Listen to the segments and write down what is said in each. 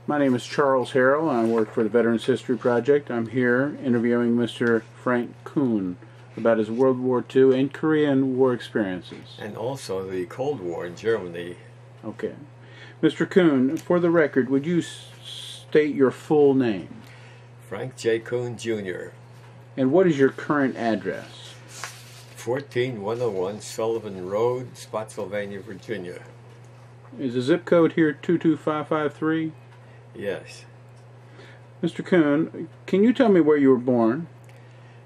My name is Charles Harrell, and I work for the Veterans History Project. I'm here interviewing Mr. Frank Kuhn about his World War II and Korean War experiences. And also the Cold War in Germany. Okay. Mr. Kuhn, for the record, would you state your full name? Frank J. Kuhn, Jr. And what is your current address? 14101 Sullivan Road, Spotsylvania, Virginia. Is the zip code here 22553? Yes. Mr. Kuhn, can you tell me where you were born?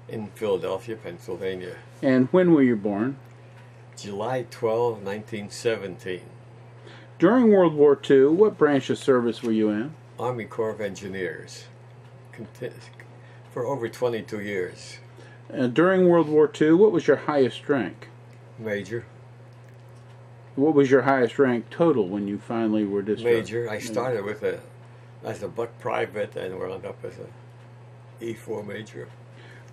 In Philadelphia, Pennsylvania. And when were you born? July 12, 1917. During World War II, what branch of service were you in? Army Corps of Engineers. For over 22 years. During World War II, what was your highest rank? Major. What was your highest rank total when you finally were discharged? Major. I started with as a buck private and wound up as a E4 major.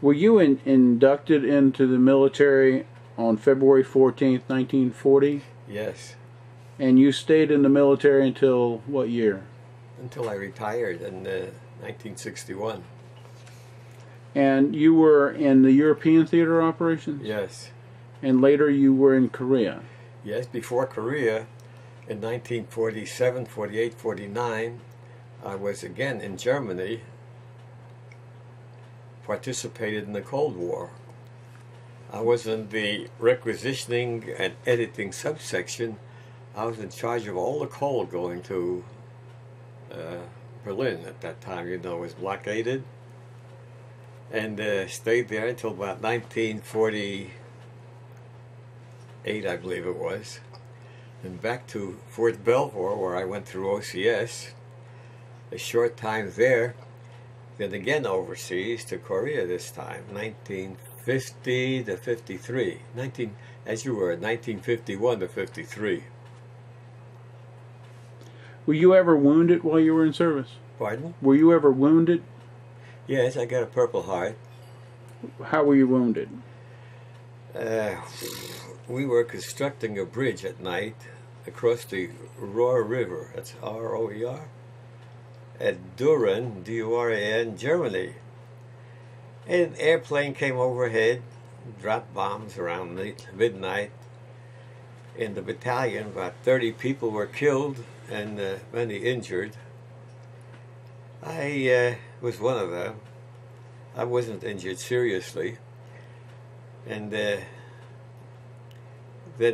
Were you inducted into the military on February 14th, 1940? Yes. And you stayed in the military until what year? Until I retired in 1961. And you were in the European theater operations? Yes. And later you were in Korea? Yes, before Korea, in 1947, 48, 49, I was again in Germany, participated in the Cold War. I was in the requisitioning and editing subsection. I was in charge of all the coal going to Berlin at that time. You know, it was blockaded. And stayed there until about 1948, I believe it was. And back to Fort Belvior, where I went through OCS. A short time there, then again overseas to Korea this time, 1950 to 53. As you were, 1951 to 53. Were you ever wounded while you were in service? Pardon? Were you ever wounded? Yes, I got a Purple Heart. How were you wounded? We were constructing a bridge at night across the Roer River, that's R-O-E-R, at Duran, D-U-R-A-N, Germany. And an airplane came overhead, dropped bombs around midnight. In the battalion, about 30 people were killed and many injured. I was one of them. I wasn't injured seriously. And then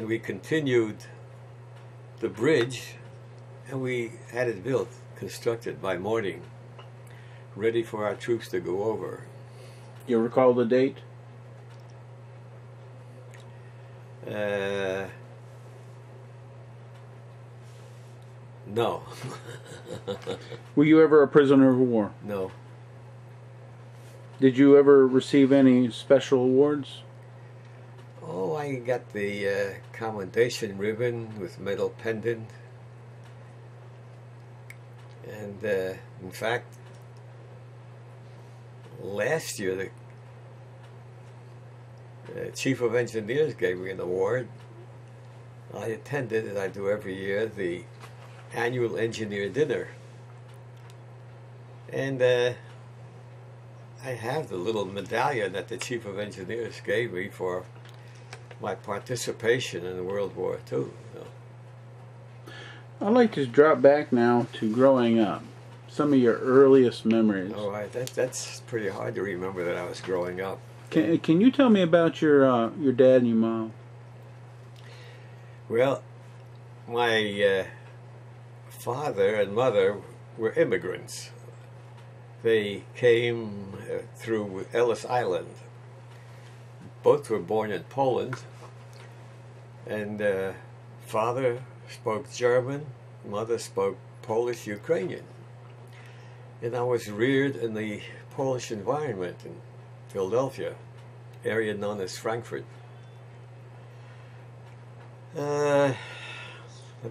we continued the bridge, and we had it built, constructed by morning, ready for our troops to go over. You recall the date? No. Were you ever a prisoner of war? No. Did you ever receive any special awards? Oh, I got the commendation ribbon with metal pendant. And in fact, last year the Chief of Engineers gave me an award. I attended, as I do every year, the annual engineer dinner. And I have the little medallion that the Chief of Engineers gave me for my participation in World War II. I'd like to drop back now to growing up. Some of your earliest memories. Oh, that's pretty hard to remember that I was growing up. Can you tell me about your dad and your mom? Well, my father and mother were immigrants. They came through Ellis Island. Both were born in Poland, and father spoke German, mother spoke Polish, Ukrainian. And I was reared in the Polish environment in Philadelphia, area known as Frankfurt. Let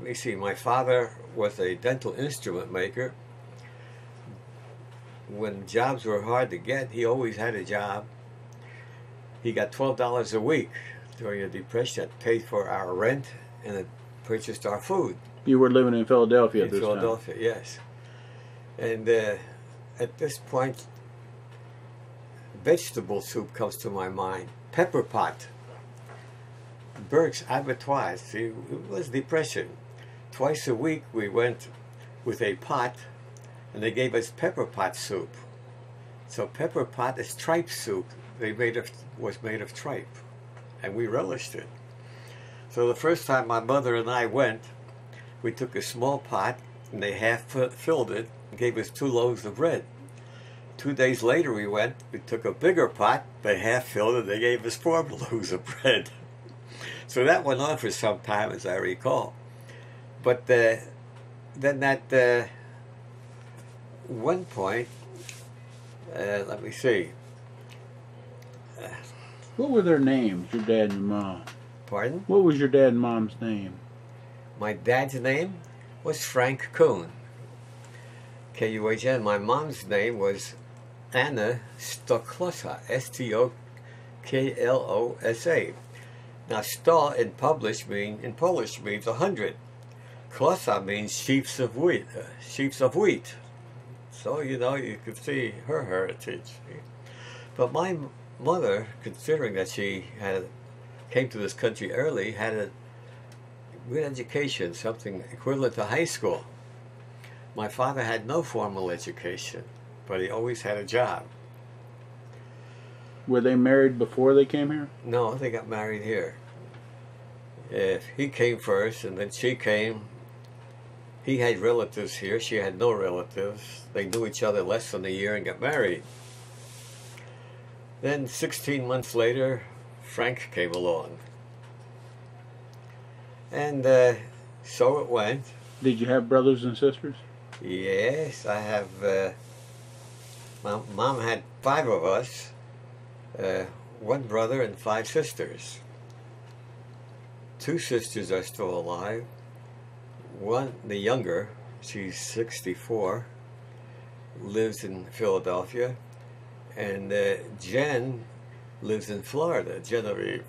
me see, my father was a dental instrument maker. When jobs were hard to get, he always had a job. He got $12 a week during the Depression that paid for our rent and it purchased our food. You were living in Philadelphia at In this time. Philadelphia, yes. And at this point, vegetable soup comes to my mind. Pepper pot. Burke's Abattoirs. See, it was depression. Twice a week we went with a pot, and they gave us pepper pot soup. So pepper pot is tripe soup. Was made of tripe, and we relished it. So the first time my mother and I went, we took a small pot, and they half filled it, and gave us 2 loaves of bread. 2 days later we went, we took a bigger pot, they half filled it, they gave us 4 loaves of bread. So that went on for some time, as I recall. But then at one point, let me see. What were their names, your dad and your mom? Pardon? What was your dad and mom's name? My dad's name was Frank Kuhn. K-U-H-N. My mom's name was Anna Stoklosa. S-T-O-K-L-O-S-A. Now, sto in Polish means 100. Klosa means sheaves of wheat. So, you know, you could see her heritage. But my mother, considering that she came to this country early, had a good education, something equivalent to high school. My father had no formal education, but he always had a job. Were they married before they came here? No, they got married here. He came first, and then she came. He had relatives here. She had no relatives. They knew each other less than a year and got married. Then 16 months later, Frank came along. And so it went. Did you have brothers and sisters? Yes, I have. My mom had 5 of us. 1 brother and 5 sisters. 2 sisters are still alive. One, the younger, she's 64, lives in Philadelphia, and Jen lives in Florida, Genevieve.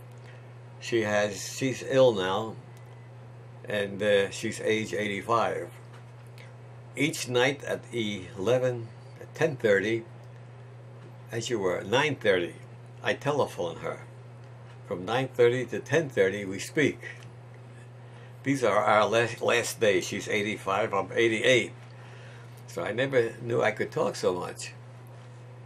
She's ill now, and she's age 85. Each night at 10:30, as you were, 9:30, I telephone her. From 9:30 to 10:30, we speak. These are our last days. She's 85, I'm 88. So I never knew I could talk so much.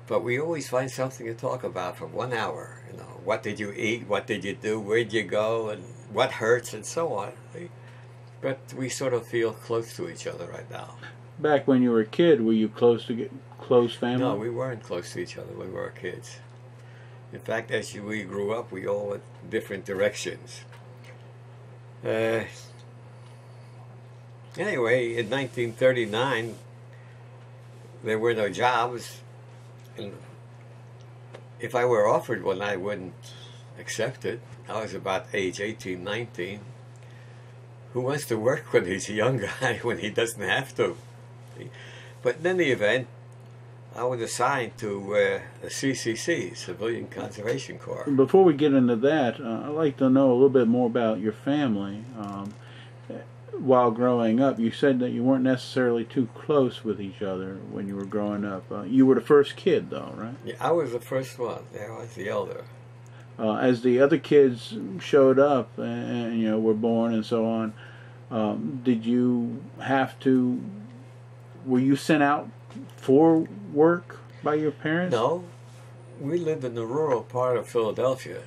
But we always find something to talk about for 1 hour. You know, what did you eat? What did you do? Where'd you go? And what hurts? And so on. But we sort of feel close to each other right now. Back when you were a kid, were you close family? No, we weren't close to each other when we were kids. In fact, as we grew up, we all went different directions. Anyway, in 1939, there were no jobs, and if I were offered one, I wouldn't accept it. I was about age 18, 19. Who wants to work when he's a young guy when he doesn't have to? But in any event, I was assigned to the CCC, Civilian Conservation Corps. Before we get into that, I'd like to know a little bit more about your family. While growing up, you said that you weren't necessarily too close with each other when you were growing up. You were the first kid, though, right? Yeah, I was the first one. I was the elder. As the other kids showed up and you know, were born and so on, did you have to? Were you sent out for work by your parents? No, we lived in the rural part of Philadelphia,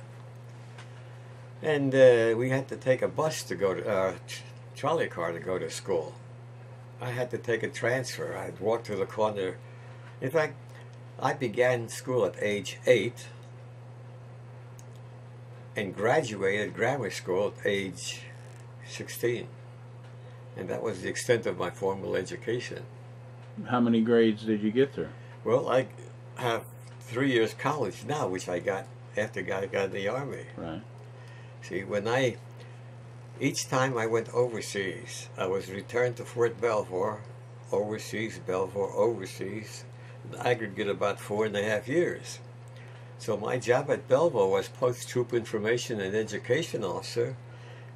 and we had to take a bus to go to trolley car to go to school. I had to take a transfer. I'd walk to the corner. In fact, I began school at age 8 and graduated grammar school at age 16. And that was the extent of my formal education. How many grades did you get there? Well, I have 3 years college now, which I got after I got in the Army. Right. See, each time I went overseas, I was returned to Fort Belvior, overseas, Belvior, overseas, in aggregate about 4.5 years. So my job at Belvior was post-troop information and education officer,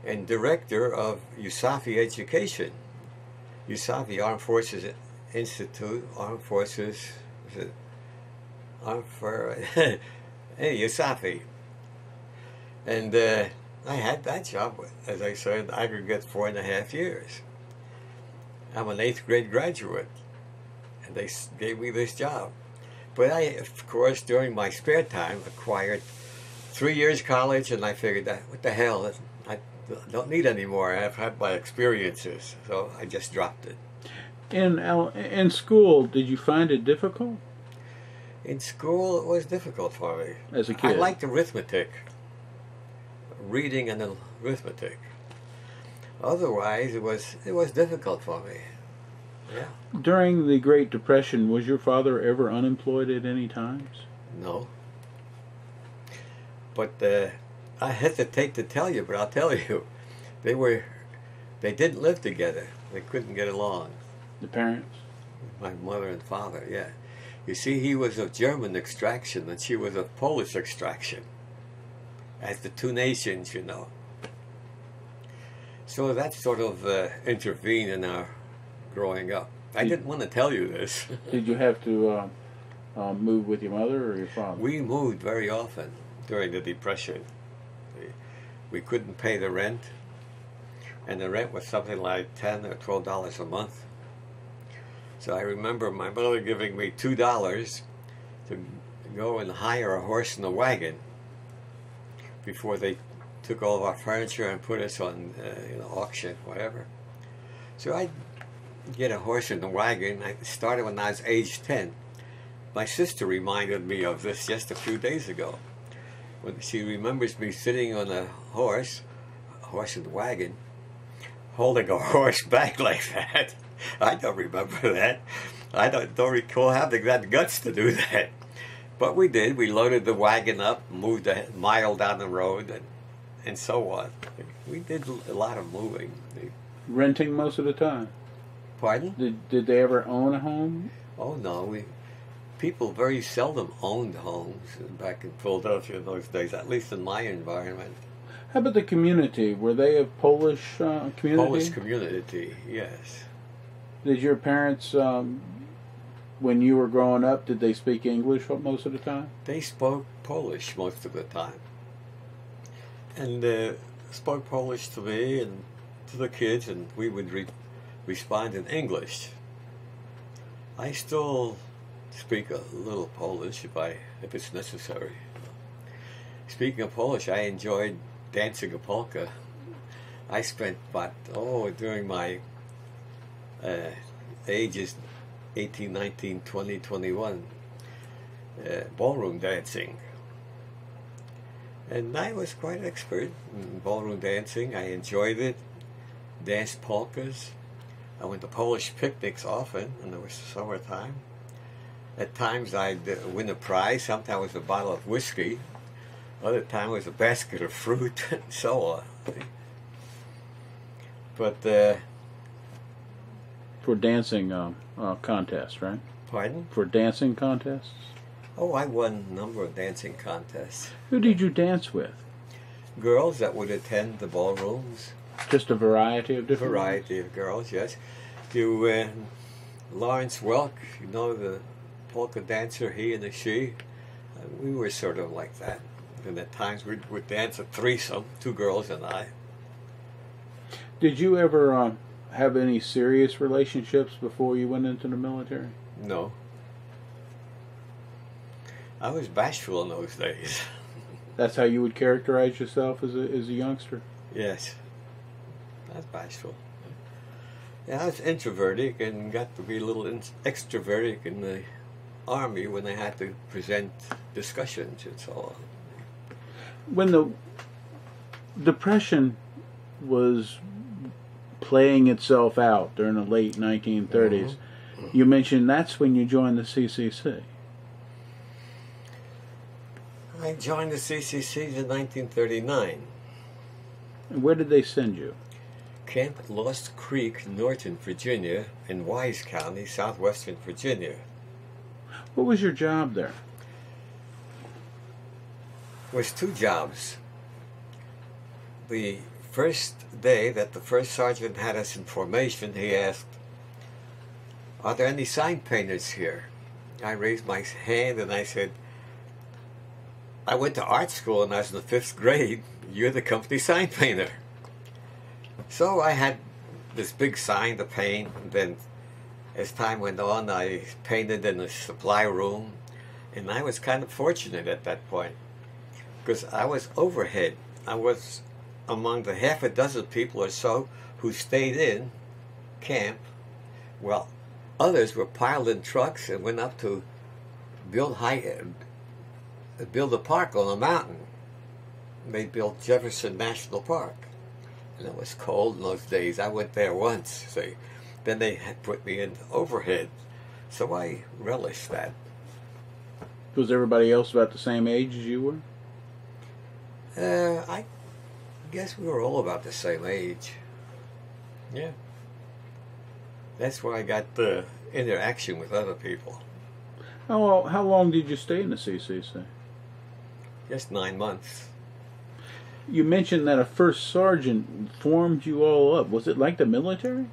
and director of USAFI Education. USAFI, Armed Forces Institute, Armed Forces, is it Armed for, hey, USAFI. And I had that job, as I said, aggregate 4.5 years. I'm an 8th grade graduate, and they gave me this job. But I, of course, during my spare time, acquired 3 years college, and I figured that, what the hell, I don't need any more. I've had my experiences, so I just dropped it. In school, did you find it difficult? In school, it was difficult for me. As a kid? I liked arithmetic, reading and arithmetic. Otherwise, it was difficult for me. Yeah. During the Great Depression, was your father ever unemployed at any times? No. But I hesitate to tell you, but I'll tell you, they didn't live together. They couldn't get along. The parents? My mother and father, yeah. You see, he was of German extraction and she was of Polish extraction. As the two nations, you know. So that sort of intervened in our growing up. I didn't want to tell you this. Did you have to move with your mother or your father? We moved very often during the Depression. We couldn't pay the rent, and the rent was something like $10 or $12 a month. So I remember my mother giving me $2 to go and hire a horse and a wagon before they took all of our furniture and put us on auction, whatever. So I'd get a horse and a wagon. I started when I was age 10. My sister reminded me of this just a few days ago. When she remembers me sitting on a horse and wagon, holding a horse back like that. I don't remember that. I don't recall having that guts to do that. But we did. We loaded the wagon up, moved a mile down the road, and so on. We did a lot of moving. Renting most of the time? Pardon? Did they ever own a home? Oh, no. People very seldom owned homes back in Philadelphia in those days, at least in my environment. How about the community? Were they a Polish community? Polish community, yes. Did your parents, when you were growing up, did they speak English most of the time? They spoke Polish most of the time. And spoke Polish to me and to the kids, and we would respond in English. I still speak a little Polish if it's necessary. Speaking of Polish, I enjoyed dancing a polka. I spent during my ages 18, 19, 20, 21 ballroom dancing. And I was quite expert in ballroom dancing. I enjoyed it. Danced polkas. I went to Polish picnics often when it was summertime. At times I'd win a prize. Sometimes it was a bottle of whiskey. Other time it was a basket of fruit and so on. But for dancing contests, right? Pardon? For dancing contests? Oh, I won a number of dancing contests. Who did you dance with? Girls that would attend the ballrooms. Just a variety of different Variety of girls, yes. Lawrence Welk, you know, the polka dancer, he and the she. We were sort of like that. And at times we would dance a threesome, 2 girls and I. Did you ever have any serious relationships before you went into the military? No. I was bashful in those days. That's how you would characterize yourself as a youngster? Yes. I was bashful. Yeah, I was introverted and got to be a little extroverted in the Army when I had to present discussions and so on. When the Depression was playing itself out during the late 1930s, you mentioned that's when you joined the CCC. I joined the CCC in 1939. And where did they send you? Camp Lost Creek, Norton, Virginia, in Wise County, southwestern Virginia. What was your job there? It was 2 jobs. The first day that the first sergeant had us in formation, he asked, "Are there any sign painters here?" I raised my hand and I said, "I went to art school and I was in the 5th grade. You're the company sign painter." So I had this big sign to paint, and then as time went on, I painted in the supply room, and I was kind of fortunate at that point because I was overhead. I was among the half a dozen people or so who stayed in camp, while others were piled in trucks and went up to build a park on a mountain. They built Jefferson National Park, and it was cold in those days. I went there once, see. Then they had put me in overhead, so I relished that. Was everybody else about the same age as you were? I guess we were all about the same age. Yeah. That's where I got the interaction with other people. How long did you stay in the CCC? Just 9 months. You mentioned that a first sergeant formed you all up. Was it like the military?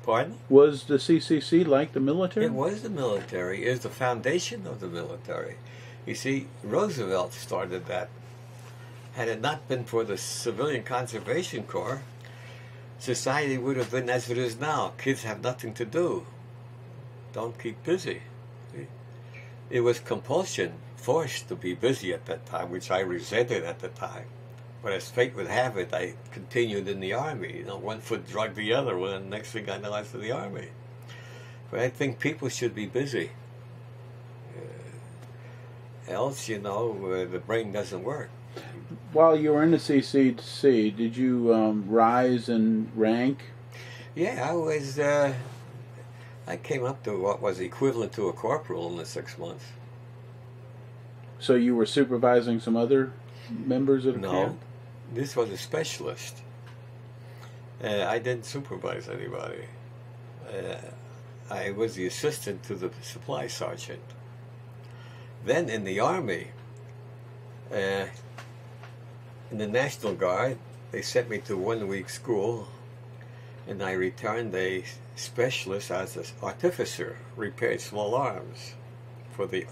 Pardon? Was the CCC like the military? It was the military. It was the foundation of the military. You see, Roosevelt started that. Had it not been for the Civilian Conservation Corps, society would have been as it is now. Kids have nothing to do. Don't keep busy. It was compulsion, forced to be busy at that time, which I resented at the time. But as fate would have it, I continued in the Army. You know, one foot dragged the other one, and next thing I know, I was in the Army. But I think people should be busy. Else, you know, the brain doesn't work. While you were in the CCC, did you rise in rank? Yeah, I came up to what was equivalent to a corporal in the 6 months. So you were supervising some other members of the camp? No, this was a specialist. I didn't supervise anybody. I was the assistant to the supply sergeant. Then in the Army, in the National Guard, they sent me to 1 week school, and I returned a specialist as an artificer, repaired small arms. We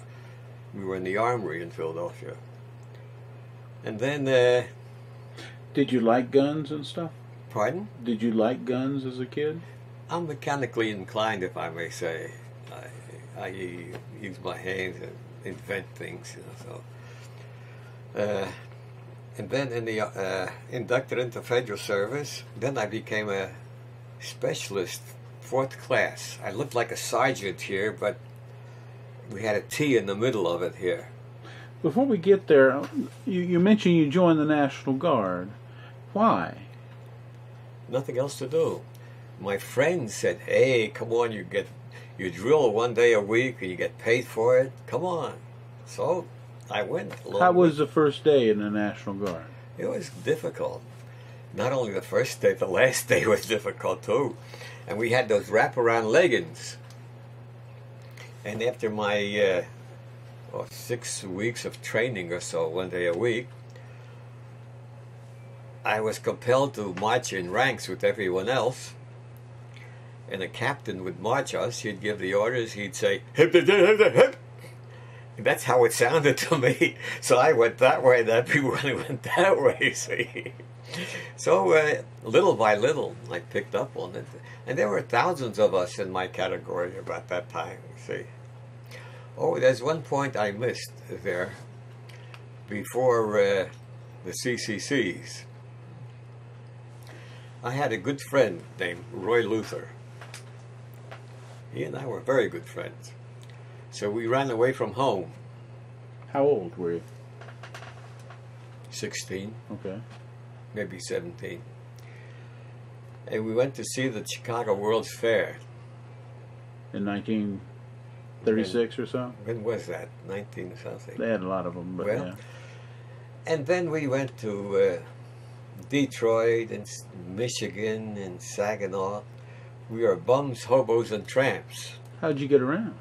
were in the armory in Philadelphia. And then... did you like guns and stuff? Pardon? Did you like guns as a kid? I'm mechanically inclined, if I may say. I use my hands and invent things, you know, so... and then inducted into federal service. Then I became a specialist, 4th class. I looked like a sergeant here, but we had a T in the middle of it here. Before we get there, you mentioned you joined the National Guard. Why? Nothing else to do. My friends said, "Hey, come on, you drill 1 day a week and you get paid for it. Come on." So I went. How was the first day in the National Guard? It was difficult. Not only the first day, the last day was difficult too. And we had those wraparound leggings. And after my 6 weeks of training or so, 1 day a week, I was compelled to march in ranks with everyone else. And the captain would march us. He'd give the orders. He'd say, "Hip, hip, hip, hip, hip." That's how it sounded to me. So I went that way, and everyone went that way, see. So little by little, I picked up on it. And there were thousands of us in my category about that time, see. Oh, there's one point I missed there before the CCCs. I had a good friend named Roy Luther. He and I were very good friends. So we ran away from home. How old were you? 16. Okay. Maybe 17. And we went to see the Chicago World's Fair. In 1936 or so? When was that? 19 something. They had a lot of them, but well, yeah. And then we went to Detroit and Michigan and Saginaw. We were bums, hobos, and tramps. How'd you get around?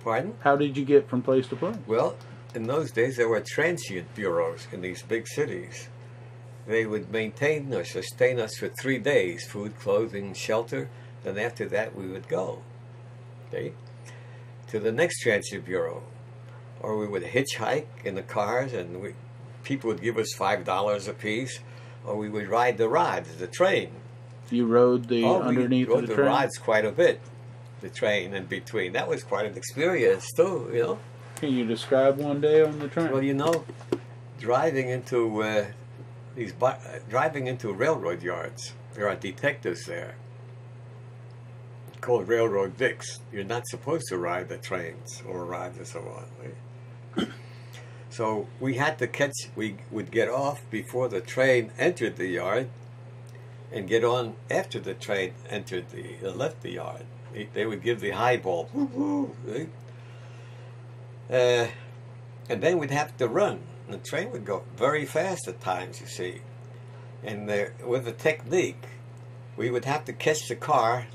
Pardon? How did you get from place to place? Well, in those days there were transient bureaus in these big cities. they would maintain or sustain us for 3 days, food, clothing, shelter. Then after that, we would go, okay, to the next transit bureau. Or we would hitchhike in the cars, and people would give us $5 a piece, or we would ride the rods, the train. You rode the underneath we rode of the the train? rods quite a bit, the train in between. That was quite an experience too, you know. Can you describe one day on the train? Well, you know, driving into railroad yards, there are detectives there called railroad dicks. You're not supposed to ride the trains or rides and so on. Right? So we had to we would get off before the train entered the yard and get on after the train entered left the yard. They would give the highball. Right? And then we'd have to run. The train would go very fast at times, you see. And with a technique, we would have to catch the car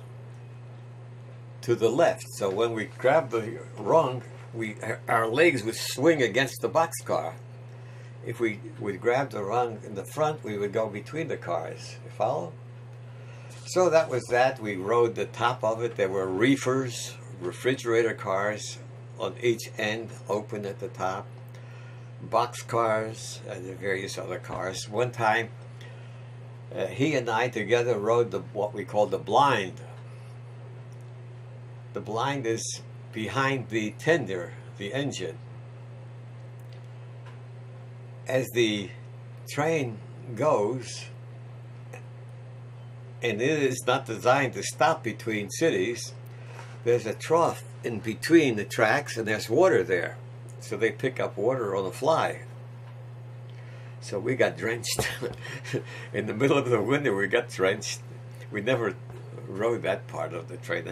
to the left. So when we grabbed the rung, our legs would swing against the boxcar. If we would grab the rung in the front, we would go between the cars. You follow? So that was that. We rode the top of it. There were reefers, refrigerator cars on each end, open at the top, box cars, and various other cars. One time, he and I together rode what we call the blind. The blind is behind the tender, the engine. As the train goes, and it is not designed to stop between cities, there's a trough in between the tracks and there's water there. So they pick up water on the fly. So we got drenched. In the middle of the winter we got drenched. We never rode that part of the train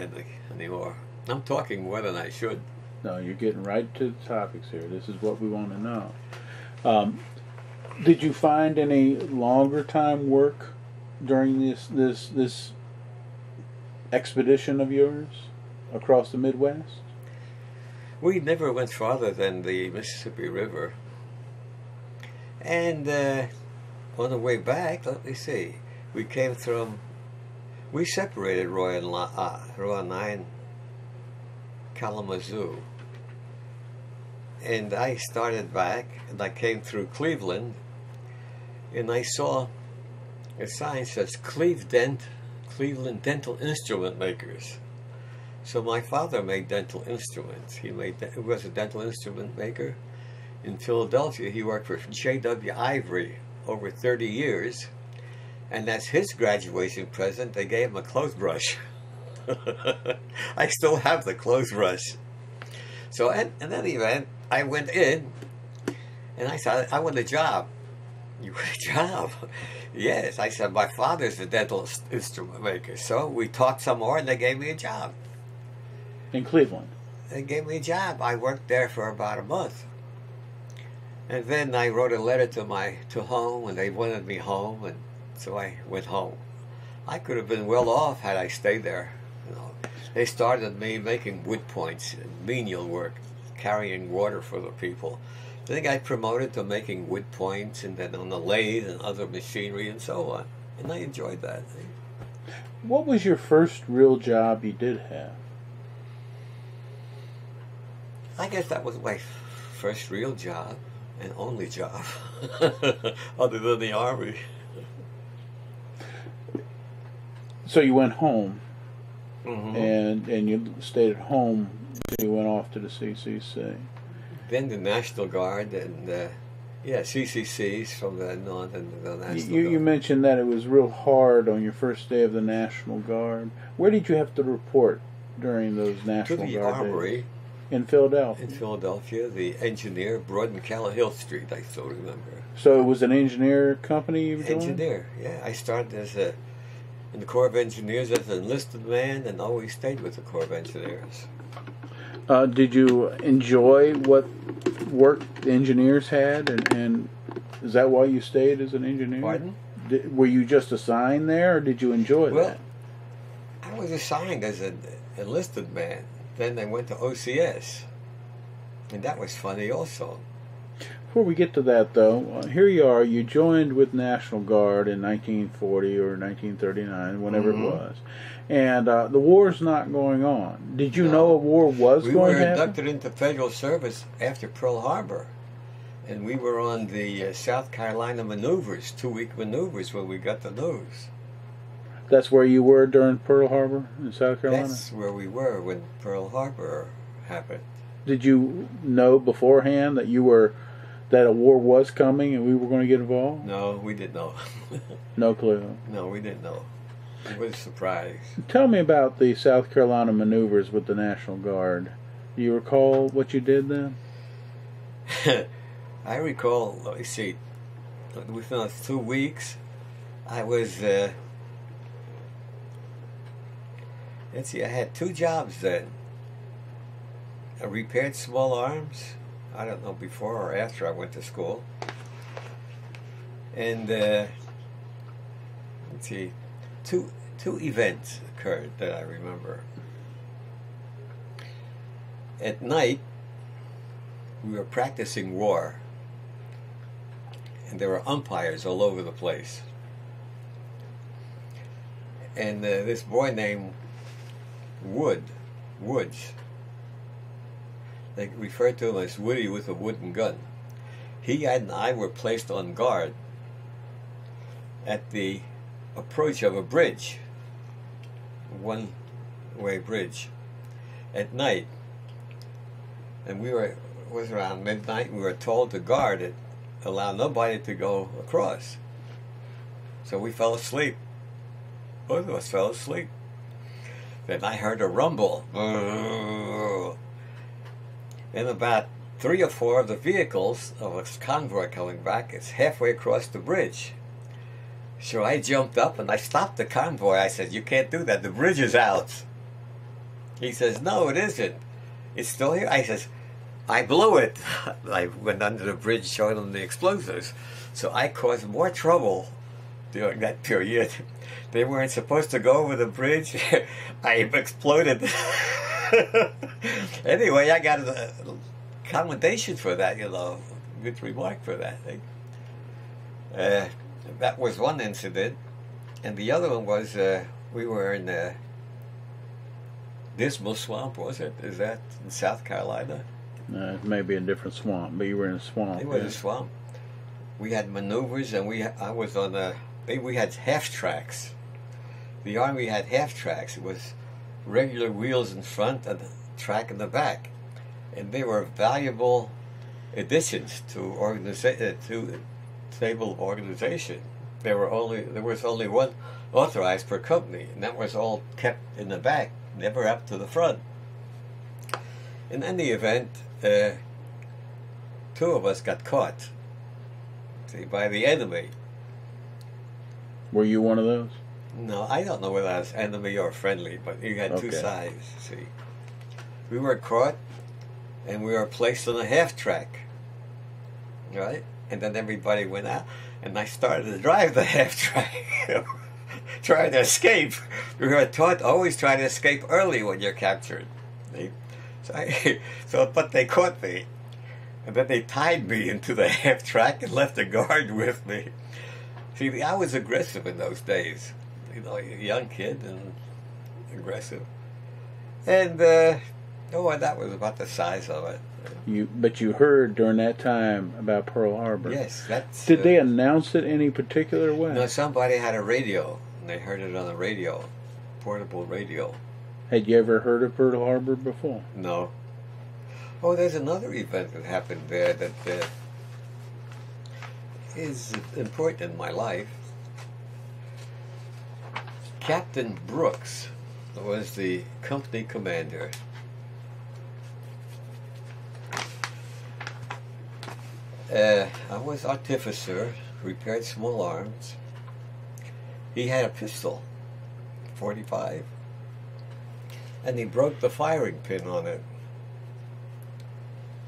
anymore. I'm talking more than I should. No, you're getting right to the topics here. This is what we want to know. Did you find any longer time work during this expedition of yours across the Midwest? We never went farther than the Mississippi River. And on the way back, let me see, we separated Roy and I in Kalamazoo. And I started back, and I came through Cleveland, and I saw a sign that says Cleveland Dental Instrument Makers. So my father made dental instruments. He was a dental instrument maker in Philadelphia. He worked for J.W. Ivory over 30 years, and as his graduation present, they gave him a clothes brush. I still have the clothes brush. So in any event, I went in, and I said, I want a job. You want a job? Yes. I said, my father's a dental instrument maker. So we talked some more, and they gave me a job. In Cleveland? They gave me a job. I worked there for about a month. And then I wrote a letter to home, and they wanted me home, and so I went home. I could have been well off had I stayed there. You know, they started me making wood points and menial work, carrying water for the people. Then they got promoted to making wood points, and then on the lathe and other machinery and so on. And I enjoyed that. What was your first real job you did have? I guess that was my first real job and only job, other than the Army. So you went home, Mm-hmm. and you stayed at home until you went off to the CCC. Then the National Guard and CCCs from the North and the National You Guard. mentioned that it was real hard on your first day of the National Guard. Where did you have to report during those National To the Guard Armory days? In Philadelphia. in Philadelphia, the engineer, Broad and Callowhill Street, I still remember. So it was an engineer company you were doing? Engineer, yeah. I started in the Corps of Engineers as an enlisted man and always stayed with the Corps of Engineers. Did you enjoy what work the engineers had, and is that why you stayed as an engineer? Pardon? Were you just assigned there, or did you enjoy Well, that? I was assigned as an enlisted man. Then I went to OCS, and that was funny also. Before we get to that, though, here you are. You joined with National Guard in 1940 or 1939, whenever it was. And the war's not going on. Did you know a war was we going to were happen? inducted into federal service after Pearl Harbor. And we were on the South Carolina maneuvers, 2-week maneuvers, when we got the news. That's where you were during Pearl Harbor in South Carolina? That's where we were when Pearl Harbor happened. Did you know beforehand that that a war was coming and we were going to get involved? No, we didn't know. No clue. No, we didn't know. It was a surprise. Tell me about the South Carolina maneuvers with the National Guard. Do you recall what you did then? I recall, let me see, within 2 weeks, I was, let's see, I had 2 jobs then. I repaired small arms, I don't know, before or after I went to school. And, let's see, two events occurred that I remember. At night, we were practicing war. And there were umpires all over the place. And this boy named Woods, they referred to him as Woody with a wooden gun. He and I were placed on guard at the approach of a bridge, one-way bridge, at night. And it was around midnight. We were told to guard it, allow nobody to go across. So we fell asleep. Both of us fell asleep. Then I heard a rumble. And about 3 or 4 of the vehicles of a convoy coming back, it's halfway across the bridge. So I jumped up and I stopped the convoy. I said, "You can't do that. The bridge is out." He says, "No, it isn't. It's still here." I says, "I blew it." I went under the bridge showing them the explosives. So I caused more trouble during that period. They weren't supposed to go over the bridge. I exploded. Anyway, I got a commendation for that, good remark for that. That was one incident. And the other one was we were in Dismal Swamp, was it? Is that in South Carolina? It may be a different swamp, but you were in a swamp. It was a swamp. We had maneuvers, and I was on we had half tracks. The Army had half tracks. It was regular wheels in front and a track in the back. And they were valuable additions to stable organization. There was only one authorized per company, and that was all kept in the back, never up to the front. In any event, 2 of us got caught, by the enemy. Were you one of those? No, I don't know whether I was enemy or friendly, but you had 2 sides, see. We were caught, and we were placed on a half track, right? And then everybody went out, and I started to drive the half track, trying to escape. We were taught always try to escape early when you're captured. But they caught me, and then they tied me into the half track and left a guard with me. See, I was aggressive in those days, a young kid and aggressive. And that was about the size of it. But you heard during that time about Pearl Harbor. Yes, that's. Did they announce it any particular way? No, somebody had a radio, and they heard it on the radio, portable radio. Had you ever heard of Pearl Harbor before? No. Oh, there's another event that happened there that is important in my life. Captain Brooks was the company commander. I was artificer, repaired small arms. He had a pistol, 45, and he broke the firing pin on it.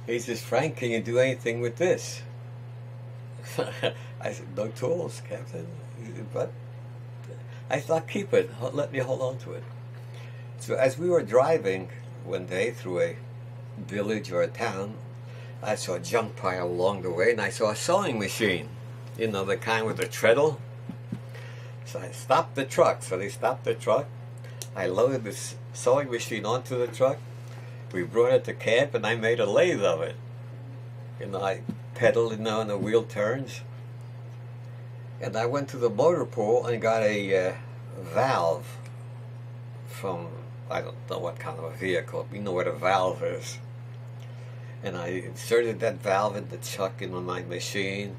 He says, "Frank, can you do anything with this?" I said, "No tools, Captain." He said, "But," I thought, "Keep it. Let me hold on to it." So as we were driving one day through a village or a town, I saw a junk pile along the way, and I saw a sewing machine, you know, the kind with the treadle. So I stopped the truck. So they stopped the truck. I loaded this sewing machine onto the truck. We brought it to camp, and I made a lathe of it. You know, I pedaled, you know, and the wheel turns. And I went to the motor pool and got a valve from, I don't know what kind of a vehicle. You know what a valve is. And I inserted that valve in the chuck in my machine.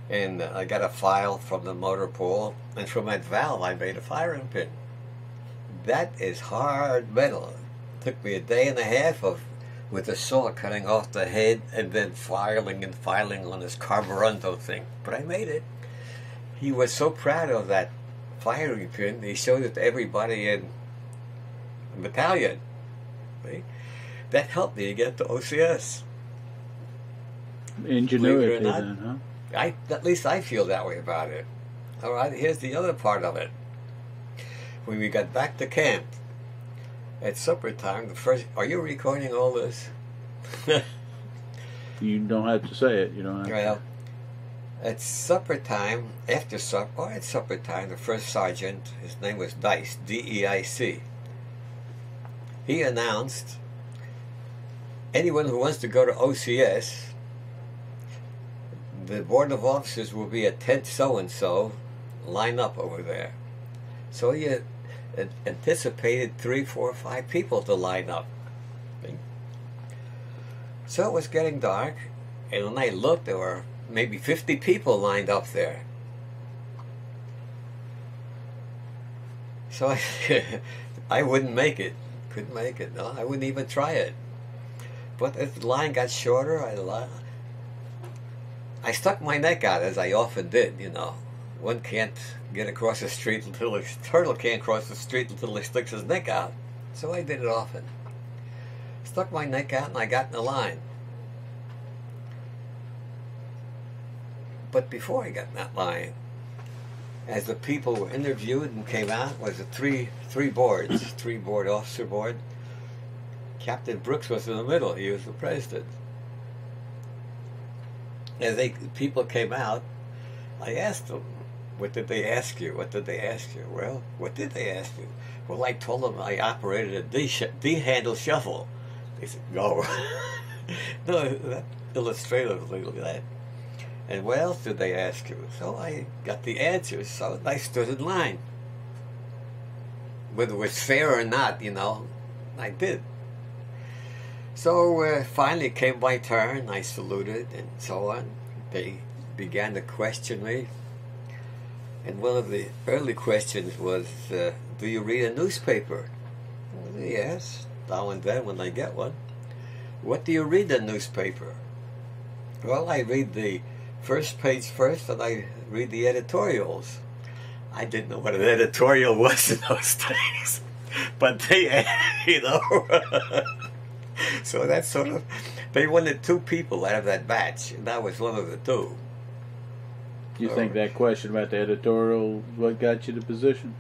And I got a file from the motor pool. And from that valve, I made a firing pin. That is hard metal. It took me a day and a half with a saw cutting off the head and then filing and filing on this carburanto thing. But I made it. He was so proud of that firing pin, he showed it to everybody in the battalion. See? That helped me to get to OCS. Ingenuity then, huh? At least I feel that way about it. All right, here's the other part of it. When we got back to camp, at supper time, are you recording all this? You don't have to say it. You don't have well, at supper time, after supper, or at supper time, the first sergeant, his name was Dice, D-E-I-C, he announced, anyone who wants to go to OCS, the Board of Officers will be at tent so-and-so, line up over there. So he anticipated 3, 4, 5 people to line up. So it was getting dark, and when I looked, there were maybe 50 people lined up there. So I wouldn't make it. Couldn't make it. No, I wouldn't even try it. But as the line got shorter, I stuck my neck out, as I often did, you know. One can't get across the street until a turtle can't cross the street until he sticks his neck out. So I did it often. Stuck my neck out and I got in the line. But before I got in that line, as the people were interviewed and came out, was a three board officer board. Captain Brooks was in the middle. He was the president. As people came out, I asked them, what did they ask you? What did they ask you? Well, what did they ask you? Well, I told them I operated a D-handle shuffle. They said, no. No, that illustratively that. And what else did they ask you? So I got the answers, so I stood in line. Whether it was fair or not, you know, I did. So finally it came my turn. I saluted and so on. They began to question me. And one of the early questions was, do you read a newspaper? Well, yes, now and then when I get one. What do you read in a newspaper? Well, I read the first page first, and I read the editorials. I didn't know what an editorial was in those days. But they, you know. So that's sort of, they wanted 2 people out of that batch, and I was one of the 2. You think that question about the editorial what got you the position?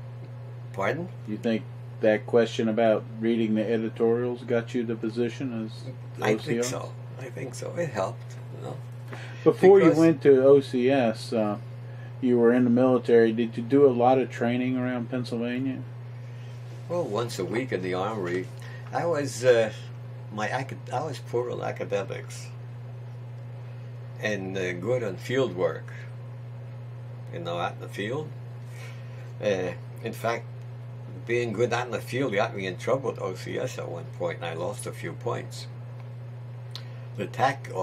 Pardon? You think that question about reading the editorials got you the position as OCS? I think so. I think so. It helped, you know. Before you went to OCS, you were in the military. Did you do a lot of training around Pennsylvania? Well, once a week in the Armory. I was poor on academics and good on field work. You know, out in the field. In fact, being good out in the field got me in trouble with OCS at one point, and I lost a few points. The tactical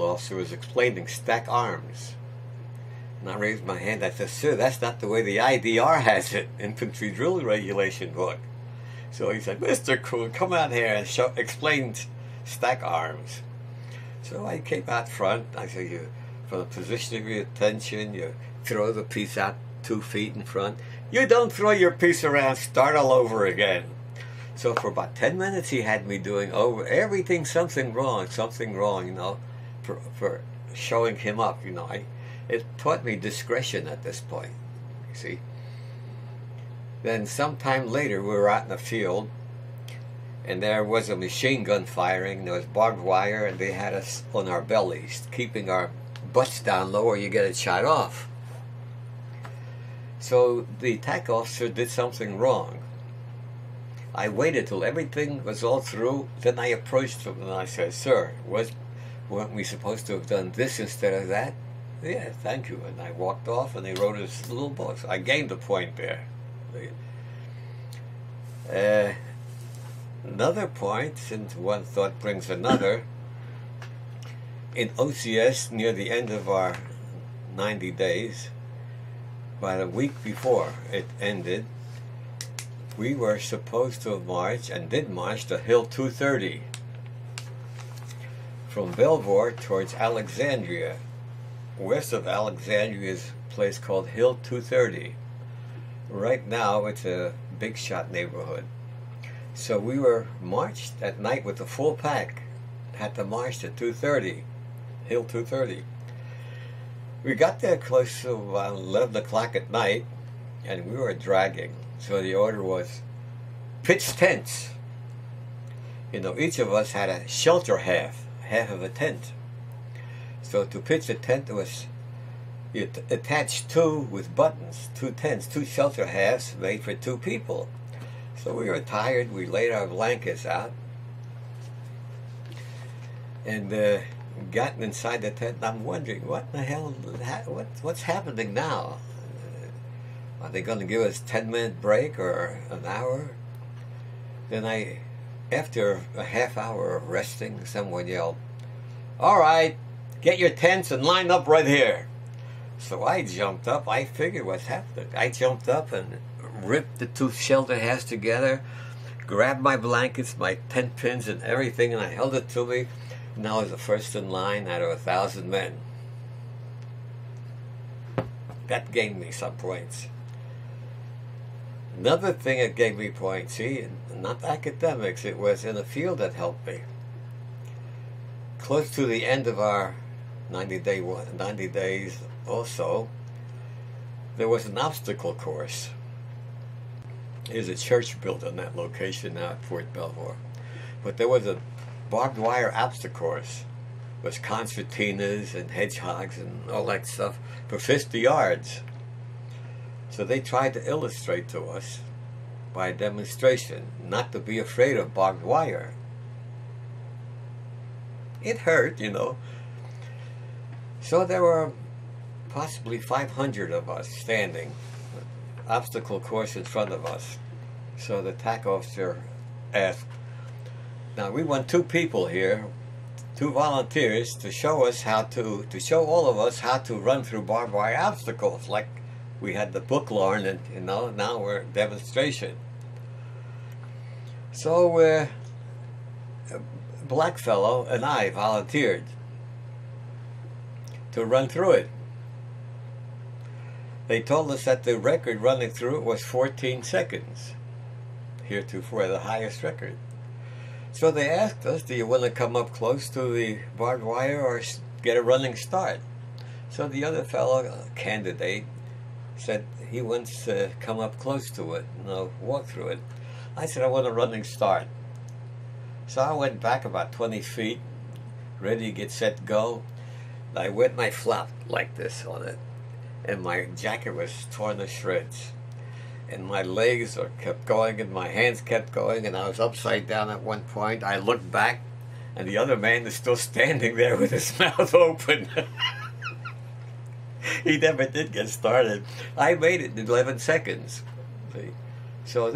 officer, was explaining stack arms. And I raised my hand. I said, sir, that's not the way the IDR has it, Infantry Drill Regulation book. So he said, Mr. Kuhn, come out here and explain stack arms. So I came out front. I said, from the position of your attention, you throw the piece out 2 feet in front. You don't throw your piece around, start all over again. So for about 10 minutes he had me doing everything, something wrong, you know, for showing him up, you know. It taught me discretion at this point, you see. Then sometime later we were out in the field, And there was a machine gun firing, there was barbed wire, and they had us on our bellies, keeping our butts down low or you get it shot off. So the attack officer did something wrong. I waited till everything was all through, then I approached him and I said, "Sir, weren't we supposed to have done this instead of that?" "Yeah, thank you." And I walked off and he wrote his little book. I gained a point there. Another point, since one thought brings another, in OCS near the end of our 90 days, about a week before it ended, we were supposed to have marched, and did march, to Hill 230 from Belvior towards Alexandria. West of Alexandria is a place called Hill 230. Right now it's a big shot neighborhood. So we were marched at night with a full pack. Had to march to 230, Hill 230. We got there close to about 11 o'clock at night, and we were dragging. So the order was, pitch tents. You know, each of us had a shelter half of a tent. So to pitch a tent was, you attach two with buttons, two tents, two shelter halves made for two people. So we were tired, we laid our blankets out, and gotten inside the tent. I'm wondering, what the hell, what's happening now? Are they going to give us a 10-minute break or an hour? Then after a half hour of resting, someone yelled, "All right, get your tents and line up right here." So I jumped up. I figured what's happening. I jumped up and ripped the two shelter halves together, grabbed my blankets, my tent pins and everything, and I held it to me. And I was the first in line out of 1,000 men. That gave me some points. Another thing that gave me points, see, not academics, it was in the field that helped me. Close to the end of our 90 days also, there was an obstacle course. There's a church built on that location now at Fort Belvoir. But there was a barbed wire obstacle course. It was concertinas and hedgehogs and all that stuff for 50 yards. So they tried to illustrate to us by a demonstration not to be afraid of barbed wire. It hurt, you know. So there were possibly 500 of us standing, obstacle course in front of us. So the TAC officer asked, "Now we want two people here, two volunteers, to show us how to show all of us how to run through barbed wire obstacles, like we had the book learned, and you know, now we're demonstration." So a black fellow and I volunteered to run through it. They told us that the record running through it was 14 seconds, heretofore the highest record. So they asked us, "Do you want to come up close to the barbed wire or get a running start?" So the other fellow, candidate, said he wants to come up close to it and walk through it. I said, "I want a running start." So I went back about 20 feet, ready to get set, go. I went and I flopped like this on it, and my jacket was torn to shreds. And my legs kept going, and my hands kept going, and I was upside down at one point. I looked back, and the other man is still standing there with his mouth open. He never did get started. I made it in 11 seconds. See? So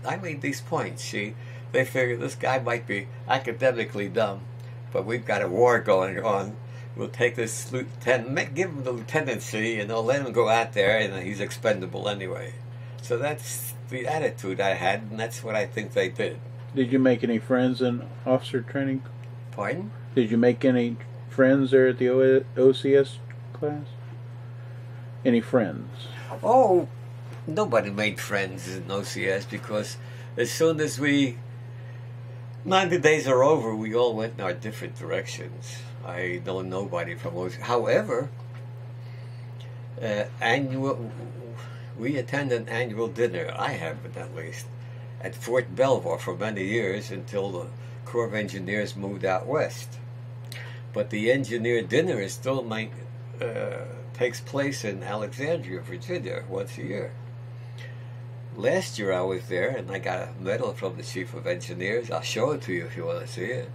I made these points. See, they figured this guy might be academically dumb, but we've got a war going on. We'll take this lieutenant, give him the lieutenancy, and let him go out there, and he's expendable anyway. So that's the attitude I had, and that's what I think they did. Did you make any friends in officer training? Pardon? Did you make any friends there at the OCS class? Any friends? Oh, nobody made friends in OCS, because as soon as 90 days are over, we all went in our different directions. I know nobody from OCS. However, we attend an annual dinner. I have, at least. at Fort Belvior for many years until the Corps of Engineers moved out west. But the engineer dinner is still takes place in Alexandria, Virginia, once a year. Last year I was there, and I got a medal from the Chief of Engineers. I'll show it to you if you want to see it.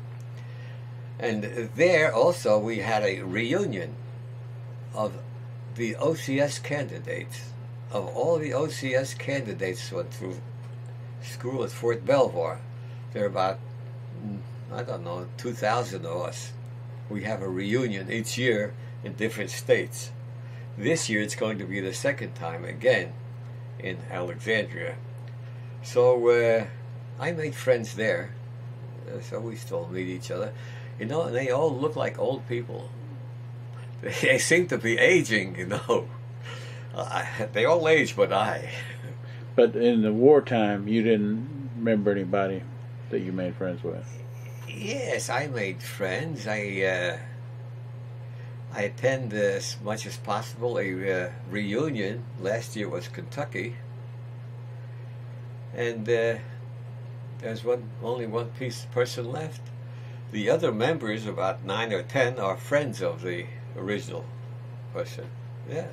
And there also we had a reunion of the OCS candidates. Of all the OCS candidates who went through school at Fort Belvior, there are about, I don't know, 2,000 of us. We have a reunion each year in different states. This year it's going to be the second time again in Alexandria. So I made friends there, so we still meet each other. You know, and they all look like old people. They seem to be aging, you know. They all age, but I. But in the wartime, you didn't remember anybody that you made friends with? Yes, I made friends. I attend as much as possible a reunion. Last year was Kentucky, and there's only one person left. The other members, about 9 or 10, are friends of the original person. Yeah.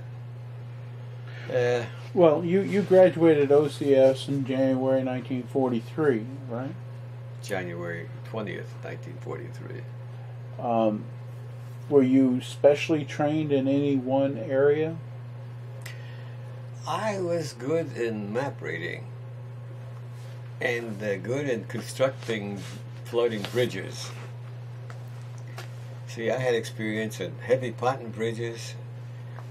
Well, you graduated OCS in January 1943, right? January 20th, 1943. Were you specially trained in any one area? I was good in map reading and good in constructing floating bridges. See, I had experience in heavy ponton bridges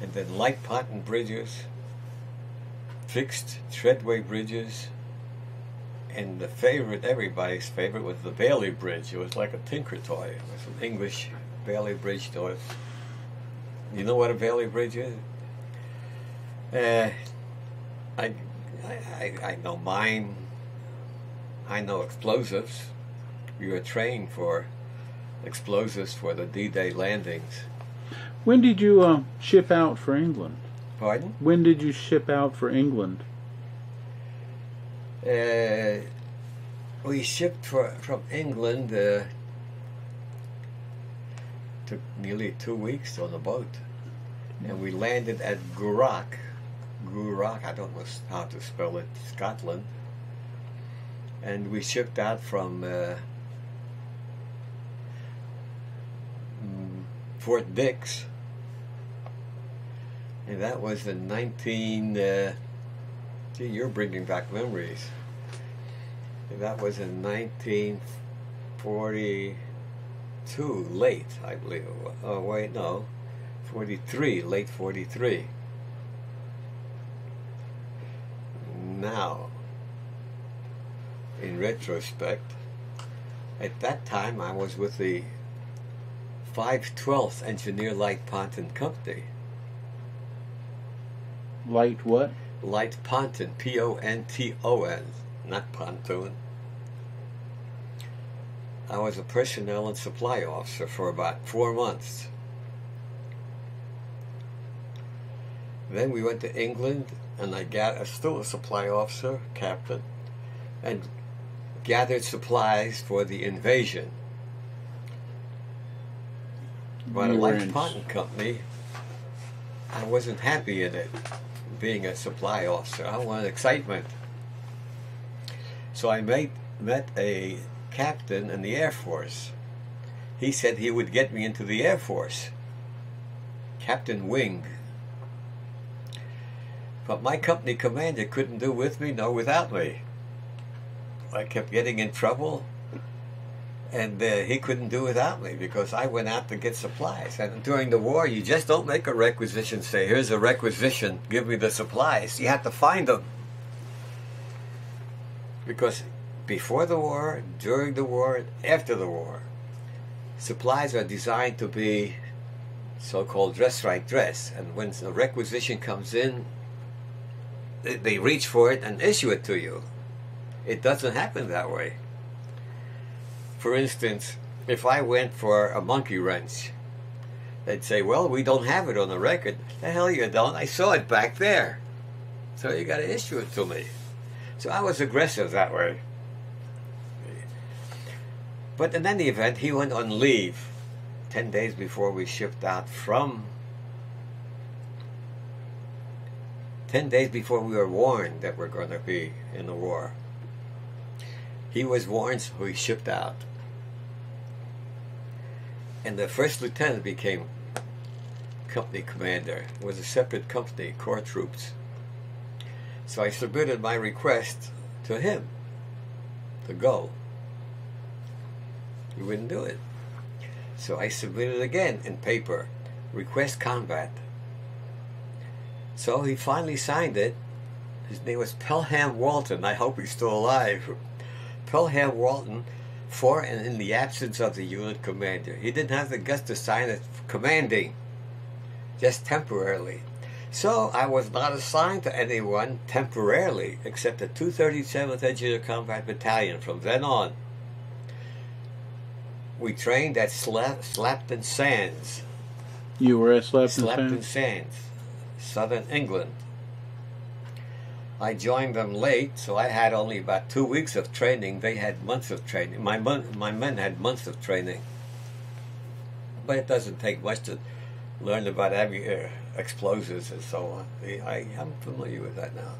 and then light ponton bridges, fixed treadway bridges, and the favorite, everybody's favorite, was the Bailey Bridge. It was like a tinker toy. It was an English Bailey Bridge toy. You know what a Bailey Bridge is? I know mine. I know explosives. We were trained for explosives for the D-Day landings. When did you ship out for England? Pardon? When did you ship out for England? We shipped from England. Took nearly 2 weeks on a boat, and we landed at Gourock. I don't know how to spell it. Scotland. And we shipped out from Fort Dix, and that was in 19. Gee, you're bringing back memories. And that was in 1942, late, I believe. Oh wait, no, 43, late 43. Now, in retrospect, at that time I was with the 512th Engineer Light Ponton Company. Light what? Light Ponton, P-O-N-T-O-N, not pontoon. I was a personnel and supply officer for about 4 months. Then we went to England, and I got still a supply officer, captain, and gathered supplies for the invasion. But a Light Ponton Company, I wasn't happy in it, being a supply officer. I wanted excitement. So I met a captain in the Air Force. He said he would get me into the Air Force. Captain Wing. But my company commander couldn't do with me nor without me. I kept getting in trouble, and he couldn't do without me because I went out to get supplies. And during the war, you just don't make a requisition, say, here's a requisition, give me the supplies. You have to find them. Because before the war, during the war, after the war, supplies are designed to be so-called dress right dress. And when the requisition comes in, they reach for it and issue it to you. It doesn't happen that way. For instance, if I went for a monkey wrench, they'd say, well, we don't have it on the record. The hell you don't. I saw it back there. So you got to issue it to me. So I was aggressive that way. But in any event, he went on leave 10 days before we shipped out from... 10 days before we were warned that we're going to be in the war. He was warned, so he shipped out. And the first lieutenant became company commander. It was a separate company, corps troops. So I submitted my request to him to go. He wouldn't do it. So I submitted again in paper, request combat. So he finally signed it. His name was Pelham Walton. I hope he's still alive. Pelham Walton, for and in the absence of the unit commander. He didn't have the guts to sign it commanding, just temporarily. So I was not assigned to anyone temporarily except the 237th Engineer Combat Battalion from then on. We trained at Slapston Sands. You were at Slapston Sands, southern England. I joined them late, so I had only about 2 weeks of training. They had months of training. My men had months of training. But it doesn't take much to learn about explosives and so on. I'm familiar with that now.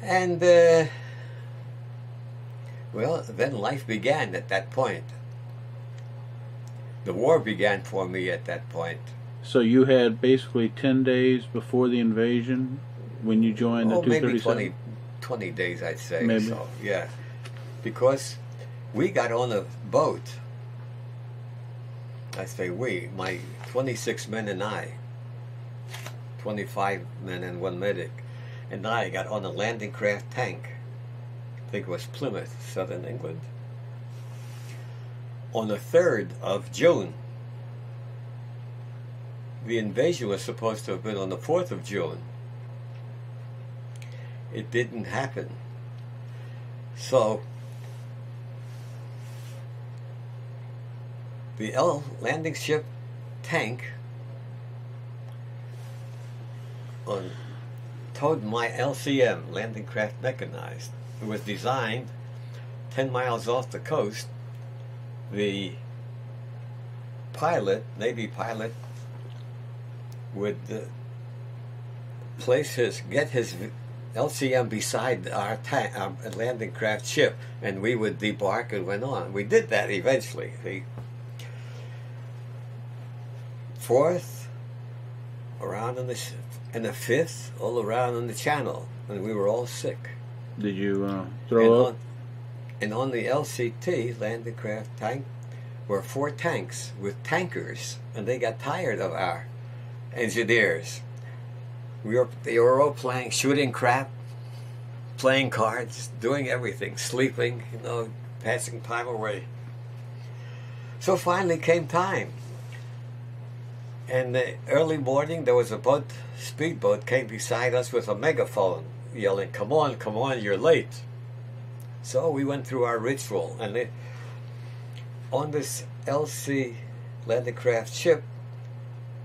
And, well, then life began at that point. The war began for me at that point. So you had basically 10 days before the invasion when you joined the 237? Maybe 20 days, I'd say. Maybe. So, yeah. Because we got on a boat. I say we, my 26 men and I, 25 men and one medic, and I got on a landing craft tank. I think it was Plymouth, southern England, on the 3rd of June. The invasion was supposed to have been on the 4th of June. It didn't happen. So the landing ship tank towed my LCM, landing craft mechanized. It was designed 10 miles off the coast. The pilot, Navy pilot, would get his LCM beside our landing craft ship, and we would debark and went on. We did that eventually. The 4th, around in the 5th, all around in the channel, and we were all sick. Did you throw up? And on the LCT, landing craft tank, were 4 tanks with tankers, and they got tired of our engineers. They were all playing, shooting crap, playing cards, doing everything, sleeping, passing time away. So finally came time. And the early morning, there was a boat, speedboat, came beside us with a megaphone, yelling, come on, you're late. So we went through our ritual, and on this LC landing craft ship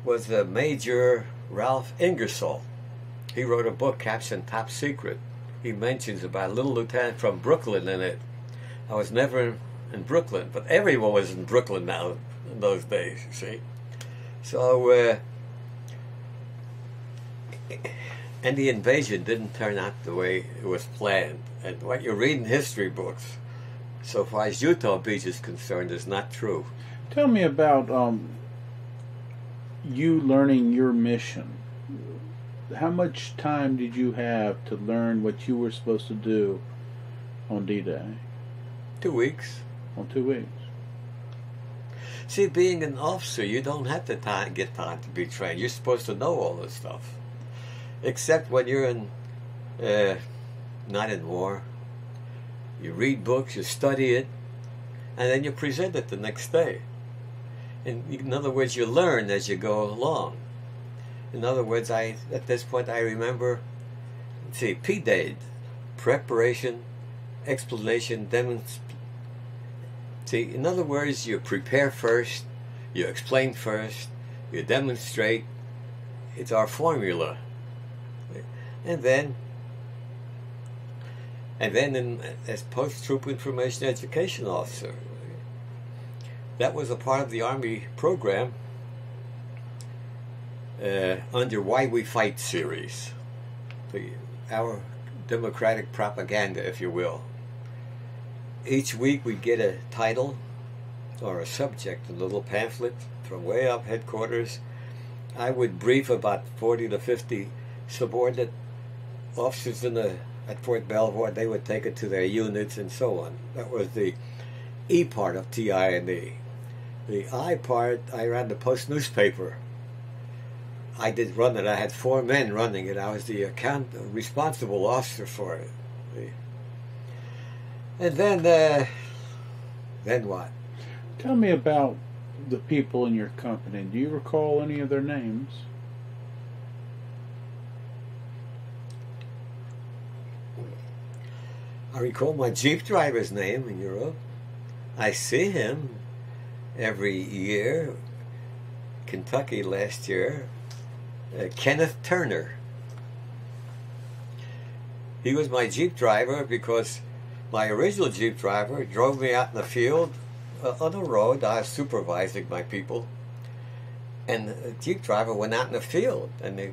was the Major Ralph Ingersoll. He wrote a book, Captain Top Secret. He mentions about a little lieutenant from Brooklyn in it. I was never in Brooklyn, but everyone was in Brooklyn now in those days, you see. So, and the invasion didn't turn out the way it was planned. And what you read in history books, so far as Utah Beach is concerned, is not true. Tell me about you learning your mission. How much time did you have to learn what you were supposed to do on D-Day? 2 weeks. On 2 weeks. See, being an officer, you don't have to get time to be trained. You're supposed to know all this stuff. Except when you're not in war. You read books, you study it, and then you present it the next day. In other words, you learn as you go along. In other words, at this point I remember, P-Day, preparation, explanation, demonstration. In other words, you prepare first, you explain first, you demonstrate. It's our formula. And then and then as post-troop information education officer. That was a part of the Army program under Why We Fight series, our democratic propaganda, if you will. Each week we'd get a title or a subject, a little pamphlet from way up headquarters. I would brief about 40 to 50 subordinate officers at Fort Belvior. They would take it to their units and so on. That was the E part of TINE. The I part, I ran the Post newspaper. I did run it. I had 4 men running it. I was the responsible officer for it. And then what? Tell me about the people in your company. Do you recall any of their names? I recall my Jeep driver's name in Europe. I see him every year. Kentucky last year. Kenneth Turner. He was my Jeep driver because my original Jeep driver drove me out in the field on the road. I was supervising my people, and the Jeep driver went out in the field, and they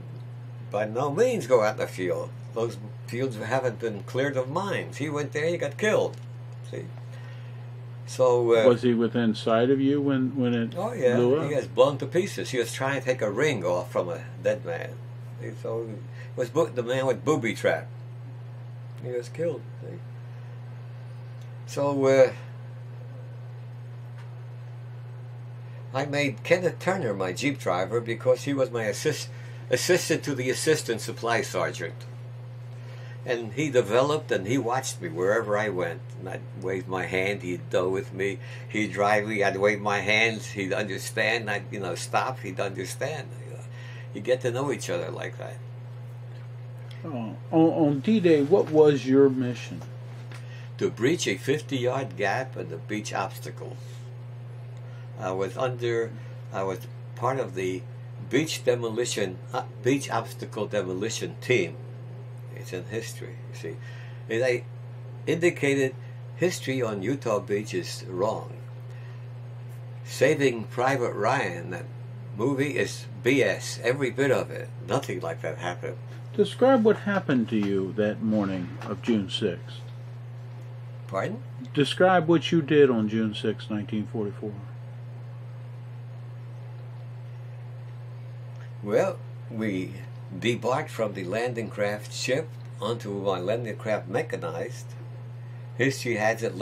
by no means go out in the field. Those fields haven't been cleared of mines. He went there, he got killed. See, so was he within sight of you when it oh yeah, blew up? He was blown to pieces. He was trying to take a ring off from a dead man. See, so it was the man with booby trap. He was killed. See? So I made Kenneth Turner my Jeep driver because he was my assistant to the assistant supply sergeant. And he developed and he watched me wherever I went. And I'd wave my hand, he'd go with me. He'd drive me, I'd wave my hands, he'd understand. I'd stop, he'd understand. You get to know each other like that. On D-Day, what was your mission? To breach a 50-yard gap and to beach obstacles. I was part of the beach obstacle demolition team. It's in history, you see. And I indicated history on Utah Beach is wrong. Saving Private Ryan, that movie, is BS, every bit of it. Nothing like that happened. Describe what happened to you that morning of June 6th. Pardon? Describe what you did on June 6, 1944. Well, we debarked from the landing craft ship onto my landing craft mechanized. History has it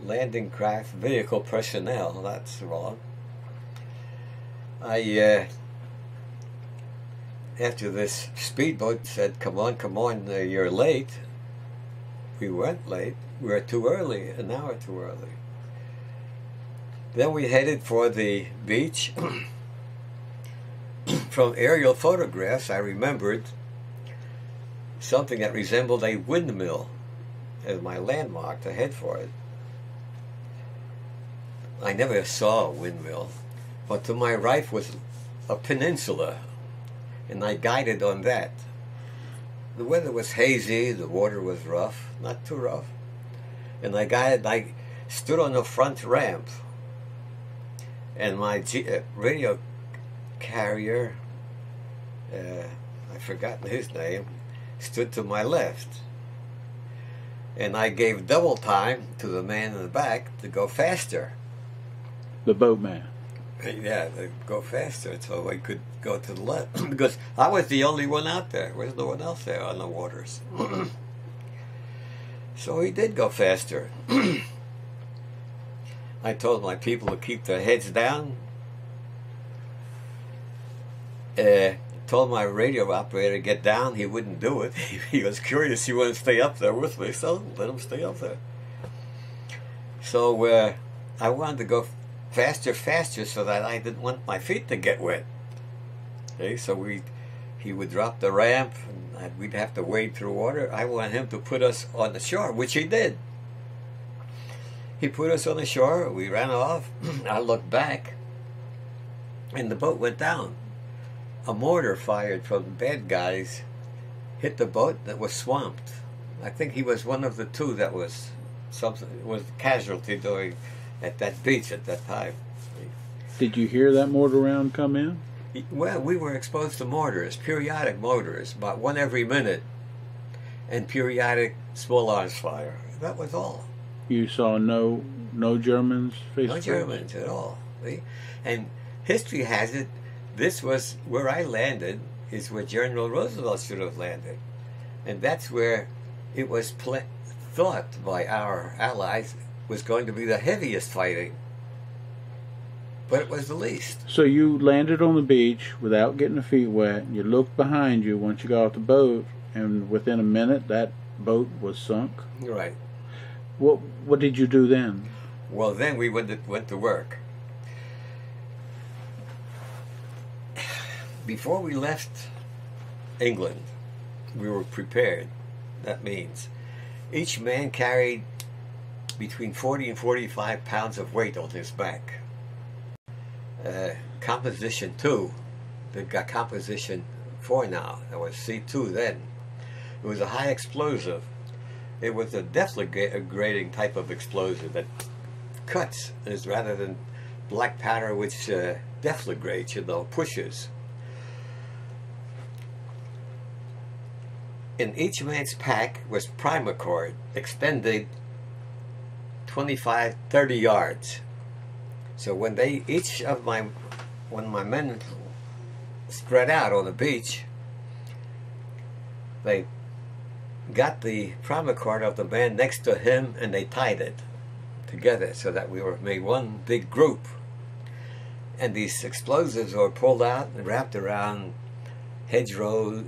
landing craft vehicle personnel. That's wrong. After this speedboat said, come on, you're late. We weren't late. We were too early, an hour too early. Then we headed for the beach. From aerial photographs, I remembered something that resembled a windmill as my landmark to head for it. I never saw a windmill, but to my right was a peninsula, and I guided on that. The weather was hazy, the water was rough, not too rough, and I stood on the front ramp, and my radio carrier, I've forgotten his name, stood to my left. And I gave double time to the man in the back to go faster. The boatman. Yeah, to go faster so I could go to the left. Because I was the only one out there. There was no one else there on the waters. So he did go faster. I told my people to keep their heads down. Told my radio operator to get down. He wouldn't do it. He was curious. He wanted to stay up there with me, so let him stay up there. So I wanted to go faster so that I didn't want my feet to get wet. Okay, so he would drop the ramp and we'd have to wade through water. I wanted him to put us on the shore, which he did. He put us on the shore. We ran off. I looked back and the boat went down. A mortar fired from the bad guys hit the boat that was swamped. I think he was one of the two that was casualty during at that beach at that time. Did you hear that mortar round come in? Well, we were exposed to mortars, periodic mortars, about one every minute, and periodic small arms fire. That was all. You saw no Germans face to No face? Germans at all. See? And history has it, this was where I landed, is where General Roosevelt should have landed. And that's where it was thought by our allies was going to be the heaviest fighting. But it was the least. So you landed on the beach without getting your feet wet. You looked behind you once you got off the boat, and within a minute that boat was sunk. Right. What did you do then? Well, then we went to work. Before we left England, we were prepared. That means each man carried between 40 and 45 pounds of weight on his back. Composition 2, they've got composition 4 now. That was C2 then. It was a high explosive. It was a deflagrating type of explosive that cuts, is rather than black powder which deflagrates, pushes. In each man's pack was primacord, extended 25, 30 yards. So when when my men spread out on the beach, they got the primacord of the man next to him and they tied it together so that we were made one big group. And these explosives were pulled out and wrapped around hedgerows,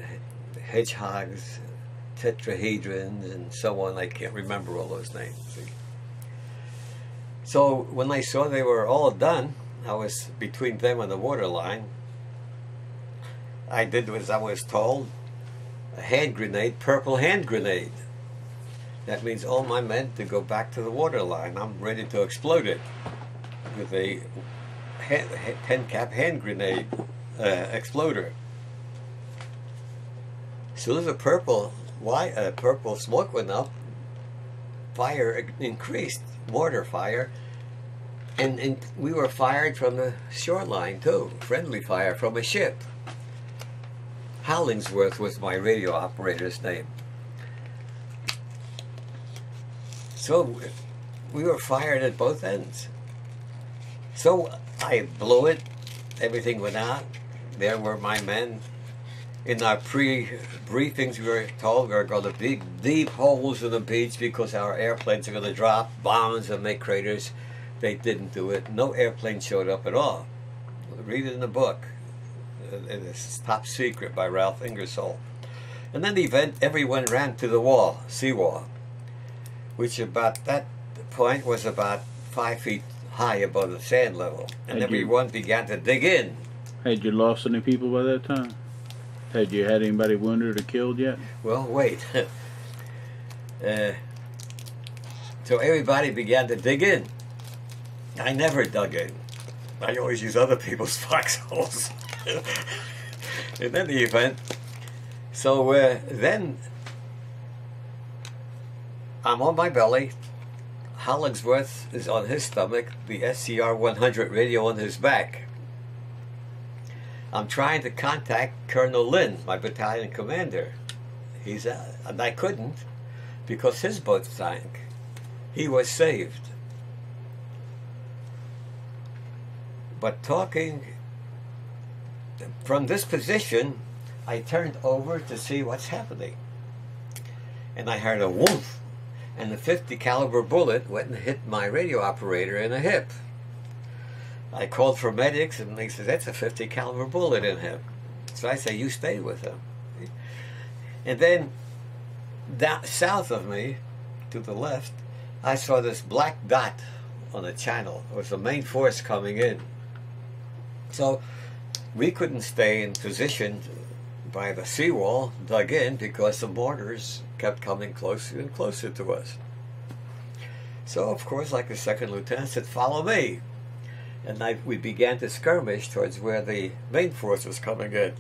hedgehogs, tetrahedrons, and so on. I can't remember all those names. See? So when I saw they were all done, I was between them and the waterline. I did as I was told. A hand grenade, purple hand grenade. That means all my men to go back to the waterline. I'm ready to explode it with a 10 cap hand grenade exploder. As soon as the purple smoke went up, fire increased, mortar fire, and we were fired from the shoreline too, friendly fire from a ship. Hollingsworth was my radio operator's name. So we were fired at both ends. So I blew it, everything went out, there were my men. In our pre-briefings, we were told we were going to dig deep holes in the beach because our airplanes are going to drop bombs and make craters. They didn't do it. No airplane showed up at all. Read it in the book. It's Top Secret by Ralph Ingersoll. And then the event, everyone ran to the wall, seawall, which about that point was about 5 feet high above the sand level. And everyone began to dig in. Had you lost any people by that time? Had you had anybody wounded or killed yet? Well, wait. So everybody began to dig in. I never dug in. I always use other people's foxholes. And then the event. So then I'm on my belly. Hollingsworth is on his stomach. The SCR 100 radio on his back. I'm trying to contact Colonel Lynn, my battalion commander. And I couldn't because his boat sank. He was saved. But talking from this position, I turned over to see what's happening. And I heard a whoosh, and the 50 caliber bullet went and hit my radio operator in the hip. I called for medics, and they said, that's a 50 caliber bullet in him. So I say, you stay with him. And then down south of me, to the left, I saw this black dot on the channel. It was the main force coming in. So we couldn't stay in position by the seawall, dug in, because the mortars kept coming closer and closer to us. So, of course, like the second lieutenant said, follow me. And we began to skirmish towards where the main force was coming in.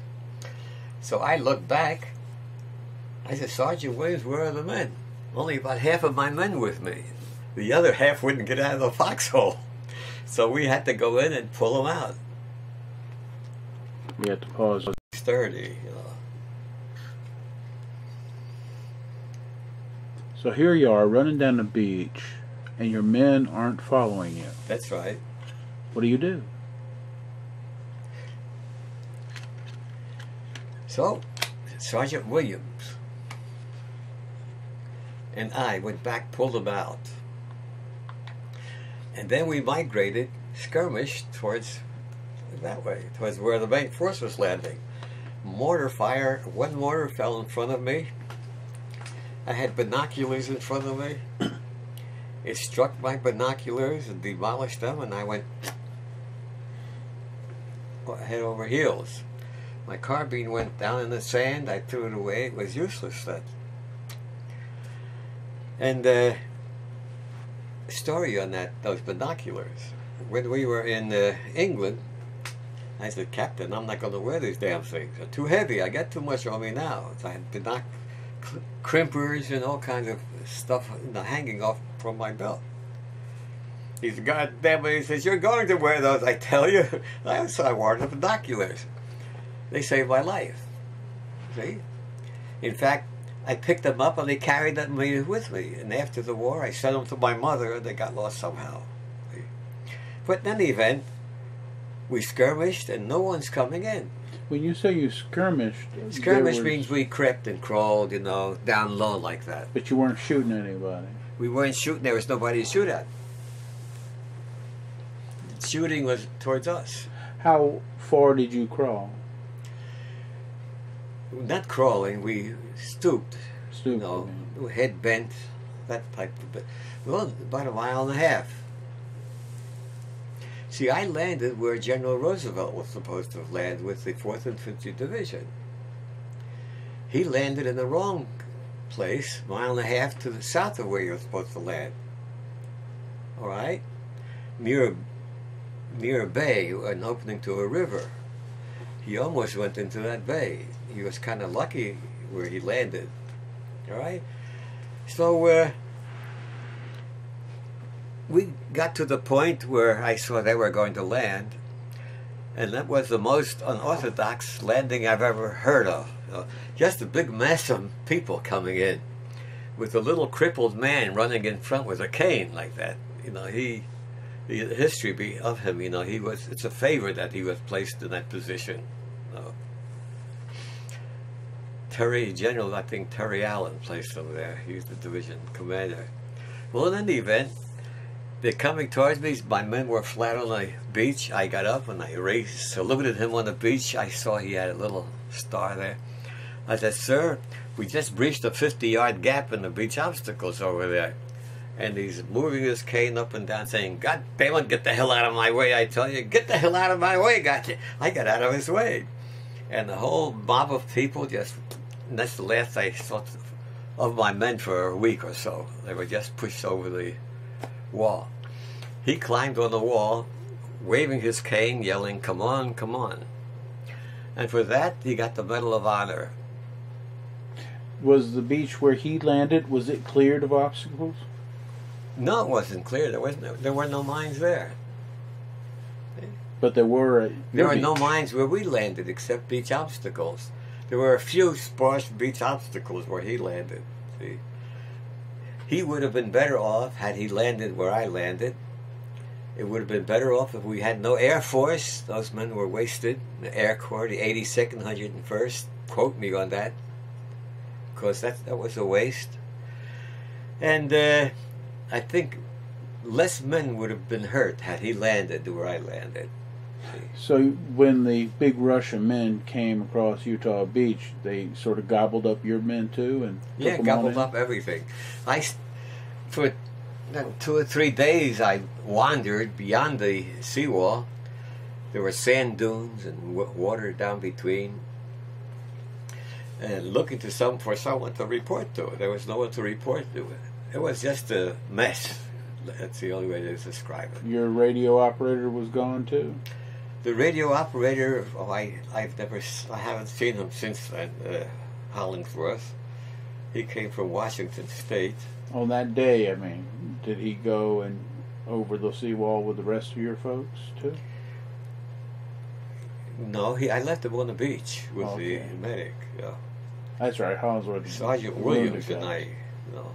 So I looked back. I said, Sergeant Williams, where are the men? only about half of my men with me. The other half wouldn't get out of the foxhole. So we had to go in and pull them out. You had to pause. Sturdy, you know. So here you are running down the beach, and your men aren't following you. That's right. What do you do? So, Sergeant Williams and I went back, pulled them out. And then we migrated, skirmished towards that way, towards where the main force was landing. Mortar fire, one mortar fell in front of me. I had binoculars in front of me. It struck my binoculars and demolished them, and I went head over heels. My carbine went down in the sand. I threw it away. It was useless then. And story on those binoculars. When we were in England, I said, Captain, I'm not going to wear these damn things. They're too heavy. I got too much on me now. So I had crimpers and all kinds of stuff hanging off from my belt. He said, God damn it. He says, you're going to wear those, I tell you. So I wore the binoculars. They saved my life. See? In fact, I picked them up and they carried them with me. And after the war, I sent them to my mother and they got lost somehow. See? But in any event, we skirmished and no one's coming in. When you say you skirmished... Skirmish means we crept and crawled, you know, down low like that. But you weren't shooting anybody. We weren't shooting. There was nobody to shoot at. Shooting was towards us. How far did you crawl? Not crawling, we stooped. Stooped. You know, head bent, that type of... Well, about a mile and a half. See, I landed where General Roosevelt was supposed to have landed with the 4th Infantry Division. He landed in the wrong place, a mile and a half to the south of where you're supposed to land. All right? Near a bay, an opening to a river. He almost went into that bay. He was kind of lucky where he landed. All right? So, we got to the point where I saw they were going to land, and that was the most unorthodox landing I've ever heard of. You know, just a big mass of people coming in, with a little crippled man running in front with a cane like that. You know, the history of him, you know, it's a favor that he was placed in that position. You know. General, I think Terry Allen placed him there. He was the division commander. Well, in any event, they're coming towards me. My men were flat on the beach. I got up and I saluted him on the beach. I saw he had a little star there. I said, sir, we just breached a 50-yard gap in the beach obstacles over there. And he's moving his cane up and down saying, God damn it, get the hell out of my way, I tell you. Get the hell out of my way, gotcha. I got out of his way. And the whole mob of people just, and that's the last I saw of my men for a week or so. They were just pushed over the wall. He climbed on the wall, waving his cane, yelling, come on, come on. And for that, he got the Medal of Honor. Was the beach where he landed, was it cleared of obstacles? No, it wasn't clear. There were no mines there. But there were... There were no mines where we landed except beach obstacles. There were a few sparse beach obstacles where he landed. See? He would have been better off had he landed where I landed. It would have been better off if we had no Air Force. Those men were wasted. The Air Corps, the 82nd, 101st. Quote me on that. Because that was a waste. And I think less men would have been hurt had he landed where I landed. See? So when the big rush of men came across Utah Beach, they sort of gobbled up your men too? And yeah, gobbled up everything. For 2 or 3 days I wandered beyond the seawall. There were sand dunes and water down between, and looking for someone to report to. There was no one to report to. It was just a mess. That's the only way to describe it. Your radio operator was gone too? The radio operator, I haven't seen him since then, Hollingsworth. He came from Washington State. On that day, I mean, did he go and over the seawall with the rest of your folks too? No, I left him on the beach with Okay. the medic. Yeah. That's right, Hollingsworth. Sergeant Williams and I. No.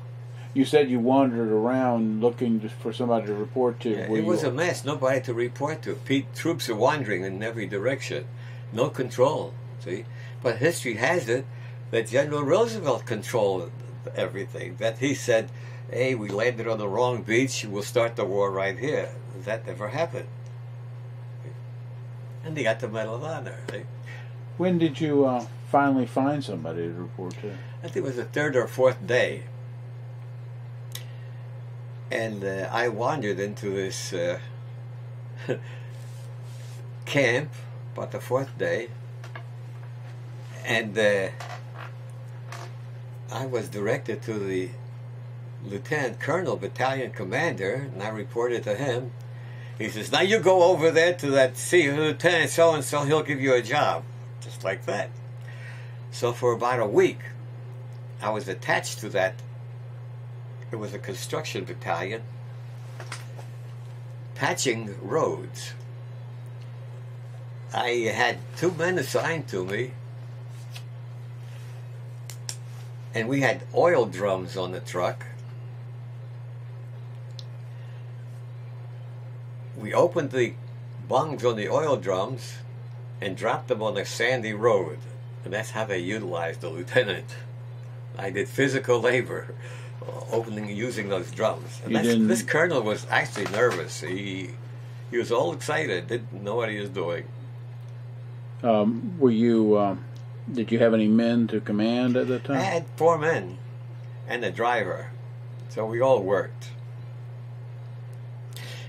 You said you wandered around looking just for somebody to report to. Yeah, Were it you- was a mess. Nobody to report to. Troops are wandering in every direction. No control. See, but history has it that General Roosevelt controlled everything. That he said, "Hey, we landed on the wrong beach. We'll start the war right here." That never happened. And he got the Medal of Honor. See? When did you finally find somebody to report to? I think it was the third or fourth day. And I wandered into this camp about the fourth day. And I was directed to the Lieutenant Colonel, Battalion Commander, and I reported to him. He says, "Now you go over there to that Lieutenant so-and-so, he'll give you a job." Just like that. So for about a week, I was attached to that. It was a construction battalion, patching roads. I had 2 men assigned to me, and we had oil drums on the truck. We opened the bungs on the oil drums and dropped them on a sandy road, and that's how they utilized the lieutenant. I did physical labor, using those drums. And this colonel was actually nervous. He was all excited, didn't know what he was doing. Were you? Did you have any men to command at that time? I had 4 men and a driver, so we all worked.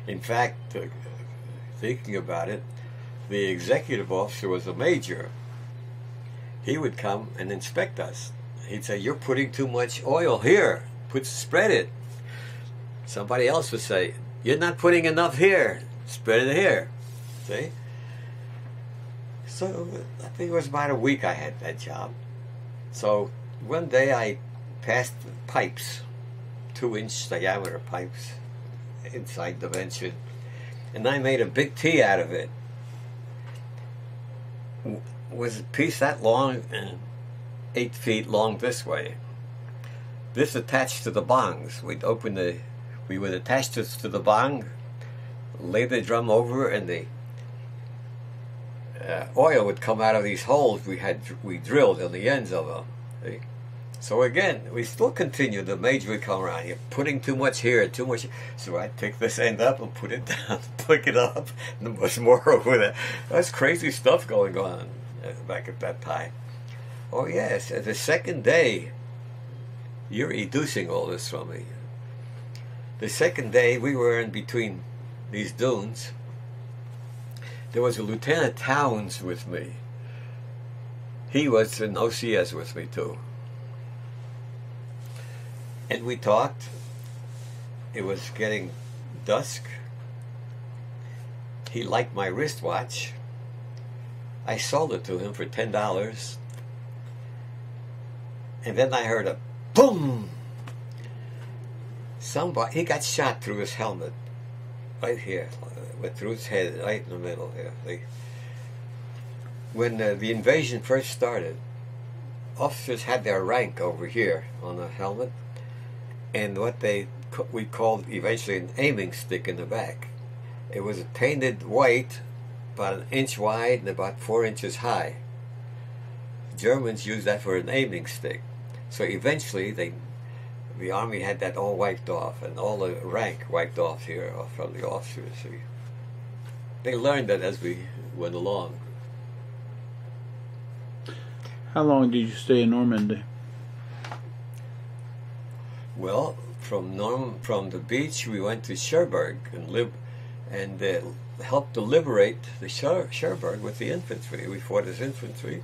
In fact, thinking about it, the executive officer was a major. He would come and inspect us. He'd say, "You're putting too much oil here. Spread it." Somebody else would say, "You're not putting enough here. Spread it here." See? So I think it was about a week I had that job. So one day I passed pipes, 2-inch diameter pipes, inside dimension, and I made a big T out of it. Was a piece that long, 8 feet long this way. This attached to the bongs. We would attach this to the bong, lay the drum over, and the oil would come out of these holes we drilled on the ends of them. See? So again, we still continued. The major would come around here, putting too much here, too much. So I'd pick this end up and put it down, pick it up, and there was more over there. That's crazy stuff going on back at that time. Oh yes, the second day, you're educing all this from me. The second day, we were in between these dunes. There was a Lieutenant Towns with me. He was in OCS with me too. And we talked. It was getting dusk. He liked my wristwatch. I sold it to him for $10. And then I heard a boom. He got shot through his helmet. Right here. Went through his head, right in the middle here. When the invasion first started, officers had their rank over here on the helmet, and what we called eventually an aiming stick in the back. It was painted white, about 1 inch wide and about 4 inches high. Germans used that for an aiming stick. So eventually the Army had that all wiped off, and all the rank wiped off here from the officers. They learned that as we went along. How long did you stay in Normandy? Well, from the beach we went to Cherbourg and helped to liberate the Cherbourg with the infantry. We fought as infantry,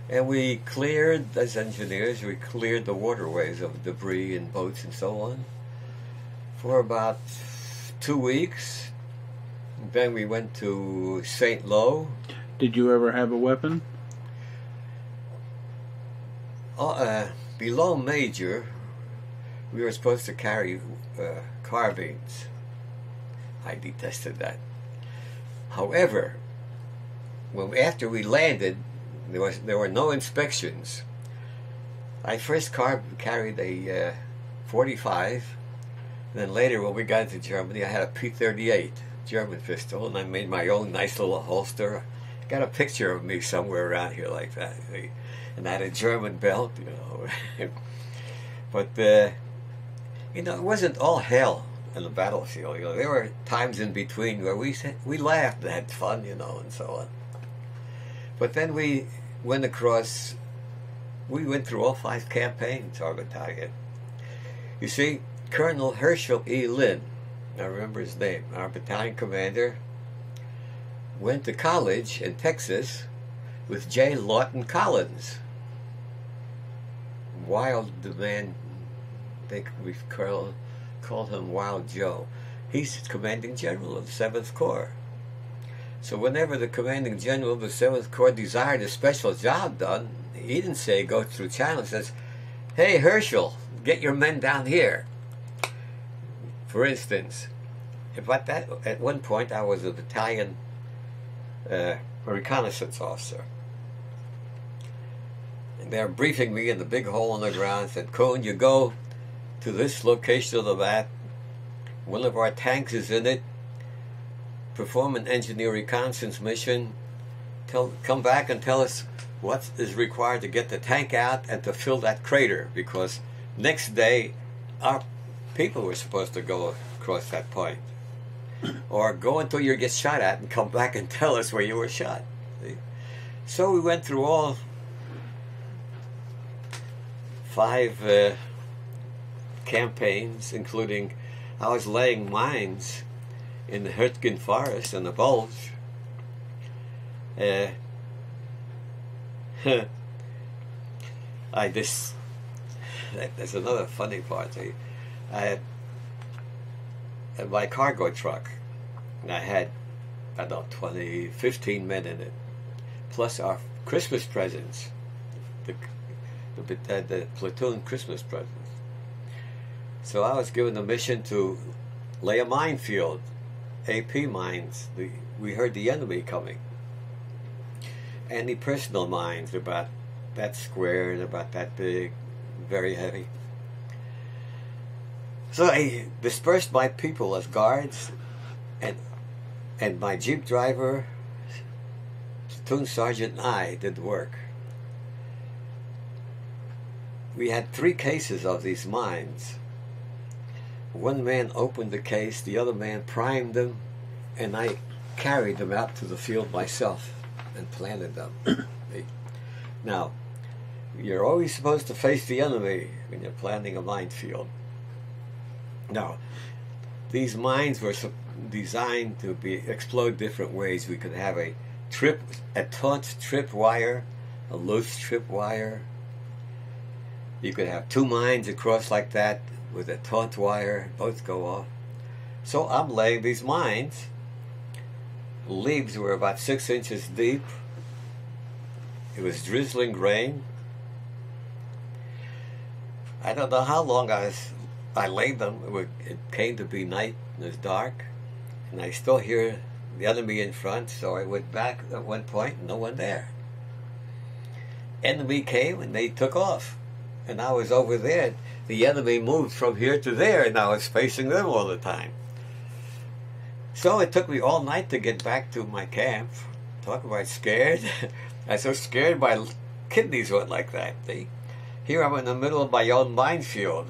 and we cleared, as engineers, we cleared the waterways of debris and boats and so on for about 2 weeks. Then we went to St. Lo. Did you ever have a weapon? below Major, we were supposed to carry carbines. I detested that. However, after we landed, there were no inspections. I first carried a 45. Then later, when we got into Germany, I had a P-38 German pistol, and I made my own nice little holster. Got a picture of me somewhere around here like that. And I had a German belt, you know. But, you know, it wasn't all hell in the battlefield. You know, there were times in between where we laughed and had fun, you know, and so on. But then we went through all 5 campaigns, our battalion. You see, Colonel Herschel E. Lynn, I remember his name, our battalion commander, went to college in Texas with J. Lawton Collins. Wild man, we called him Wild Joe. He's commanding general of the 7th Corps. So whenever the commanding general of the 7th Corps desired a special job done, he didn't say go through channel. He says, "Hey, Herschel, get your men down here." For instance, at one point I was a battalion reconnaissance officer. And they're briefing me in the big hole in the ground and said, "Kuhn, you go to this location of the map. One of our tanks is in it. Perform an engineer reconnaissance mission. Come back and tell us what is required to get the tank out and to fill that crater, because next day our people were supposed to go across that point. Or go until you get shot at and come back and tell us where you were shot." See? So we went through all 5 campaigns, including I was laying mines in the Hurtgen forest and the Bulge. There's another funny part. I had my cargo truck, and I had, I don't know, 15 men in it, plus our Christmas presents, the platoon Christmas presents. So I was given the mission to lay a minefield, AP mines. We heard the enemy coming. Anti-personnel mines, about that square and about that big, very heavy. So I dispersed my people as guards, and my jeep driver, platoon sergeant, and I did the work. We had 3 cases of these mines. One man opened the case, the other man primed them, and I carried them out to the field myself and planted them. Now, you're always supposed to face the enemy when you're planting a minefield. Now, these mines were designed to explode different ways. We could have a taut trip wire, a loose trip wire. You could have 2 mines across like that with a taut wire, both go off. So I'm laying these mines. Leaves were about 6 inches deep. It was drizzling rain. I don't know how long I laid them. It came to be night and it was dark, and I still hear the enemy in front. So I went back at one point, no one there. Enemy came and they took off, and I was over there. The enemy moved from here to there, and I was facing them all the time. So it took me all night to get back to my camp. Talk about scared. I was so scared my kidneys went like that. Here I'm in the middle of my own minefield,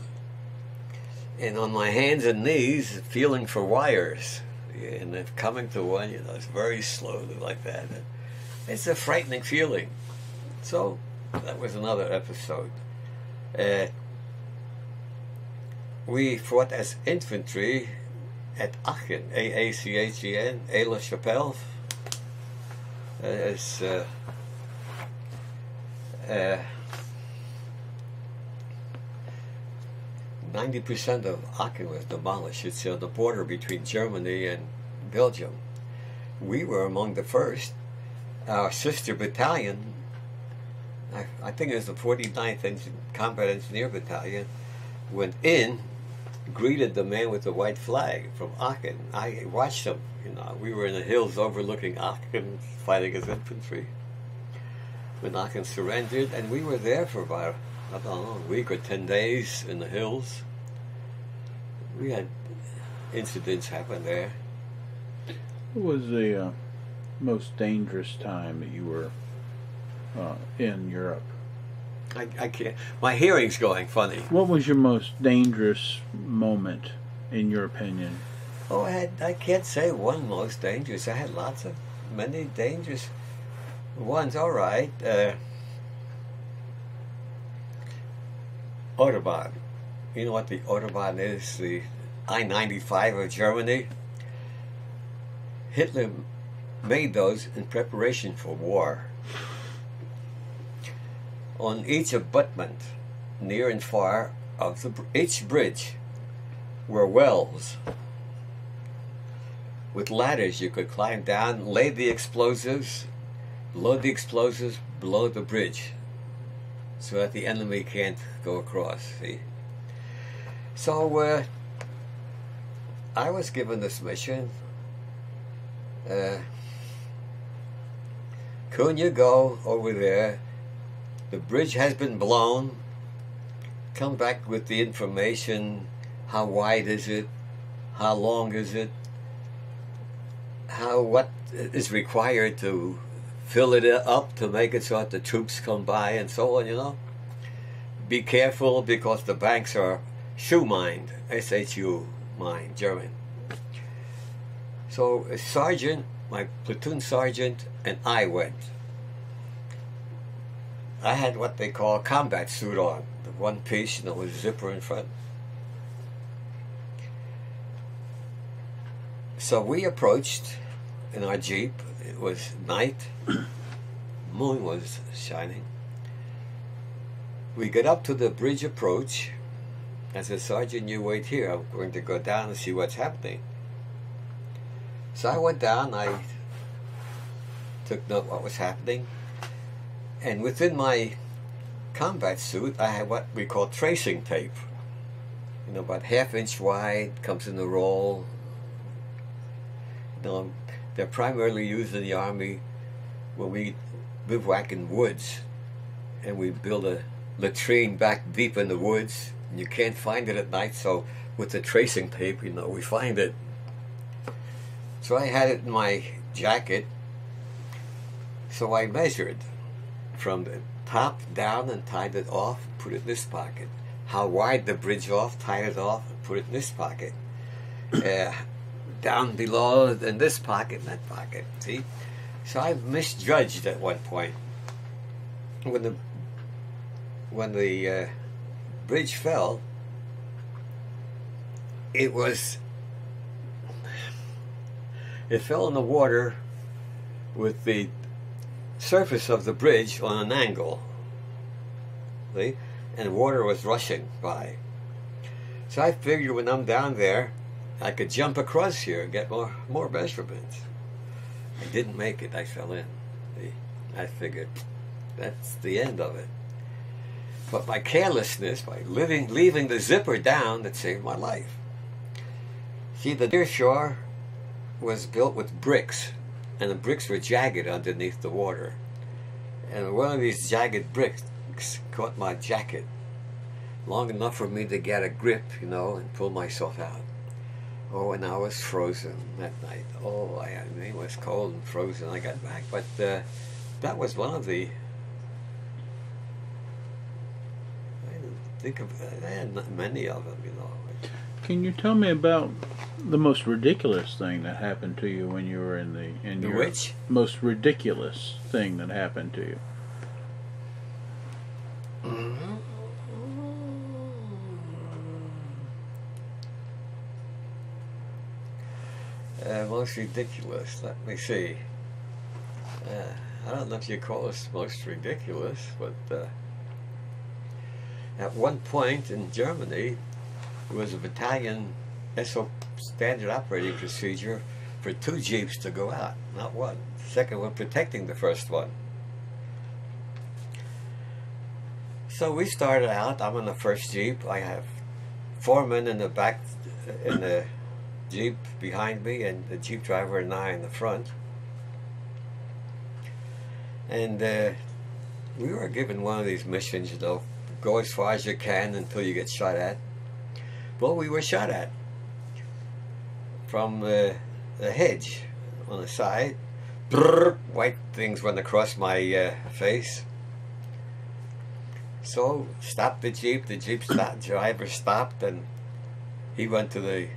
and on my hands and knees feeling for wires, and then coming to one, it's very slowly like that. It's a frightening feeling. So that was another episode. We fought as infantry at Aachen, A-A-C-H-E-N, Aix-la-Chapelle. It's 90% of Aachen was demolished. It's on the border between Germany and Belgium. We were among the first. Our sister battalion I think it was the 49th Combat Engineer Battalion, went in, greeted the man with the white flag from Aachen. I watched him. You know, we were in the hills overlooking Aachen, fighting as infantry. When Aachen surrendered, and we were there for about, I don't know, a week or 10 days in the hills. We had incidents happen there. What was the most dangerous time that you were in Europe? I can't. My hearing's going funny. What was your most dangerous moment, in your opinion? Oh, I can't say one most dangerous. I had many dangerous ones. All right. Autobahn. You know what the Autobahn is? The I-95 of Germany. Hitler made those in preparation for war. On each abutment, near and far, of each bridge were wells with ladders you could climb down, lay the explosives, load the explosives below the bridge so that the enemy can't go across, see? So I was given this mission. Kuhn, you go over there. The bridge has been blown. Come back with the information. How wide is it? How long is it? What is required to fill it up to make it so that the troops come by and so on, you know? Be careful because the banks are shoe-mined, S-H-U, mined, German. So a sergeant, my platoon sergeant, and I went. I had what they call a combat suit on, the one piece, you know, with a zipper in front. So we approached in our Jeep. It was night. Moon was shining. We get up to the bridge approach. I said, Sergeant, you wait here. I'm going to go down and see what's happening. So I went down. I took note of what was happening. And within my combat suit, I had what we call tracing tape. You know, about 1/2 inch wide, comes in a roll. You know, they're primarily used in the Army when we bivouac in woods. And we build a latrine back deep in the woods. And you can't find it at night, so with the tracing tape, you know, we find it. So I had it in my jacket. So I measured from the top down and tied it off, put it in this pocket. How wide the bridge off, tied it off, and put it in this pocket. Down below in this pocket, and that pocket, see? So I misjudged at one point. When the bridge fell, it fell in the water with the surface of the bridge on an angle, see? And water was rushing by. So I figured when I'm down there, I could jump across here and get more measurements. I didn't make it. I fell in. See? I figured that's the end of it. But my carelessness, by leaving the zipper down, that saved my life. See, the near shore was built with bricks, and the bricks were jagged underneath the water. And one of these jagged bricks caught my jacket long enough for me to get a grip, you know, and pull myself out. Oh, and I was frozen that night. Oh, I mean, it was cold and frozen. I got back, but that was one of the. I didn't think of. I had many of them, you know. Can you tell me about the most ridiculous thing that happened to you when you were in the which? Most ridiculous thing that happened to you? Mm-hmm. Most ridiculous. Let me see. I don't know if you call this most ridiculous, but at one point in Germany, there was a battalion SO standard operating procedure for 2 jeeps to go out, not one. The second one protecting the first one. So we started out. I'm in the first Jeep. I have 4 men in the back, in the Jeep behind me, and the Jeep driver and I in the front. And we were given one of these missions, you know, go as far as you can until you get shot at. Well, we were shot at from the hedge on the side. Brrr, white things went across my face. So stopped the Jeep. The Jeep driver stopped, and he went to the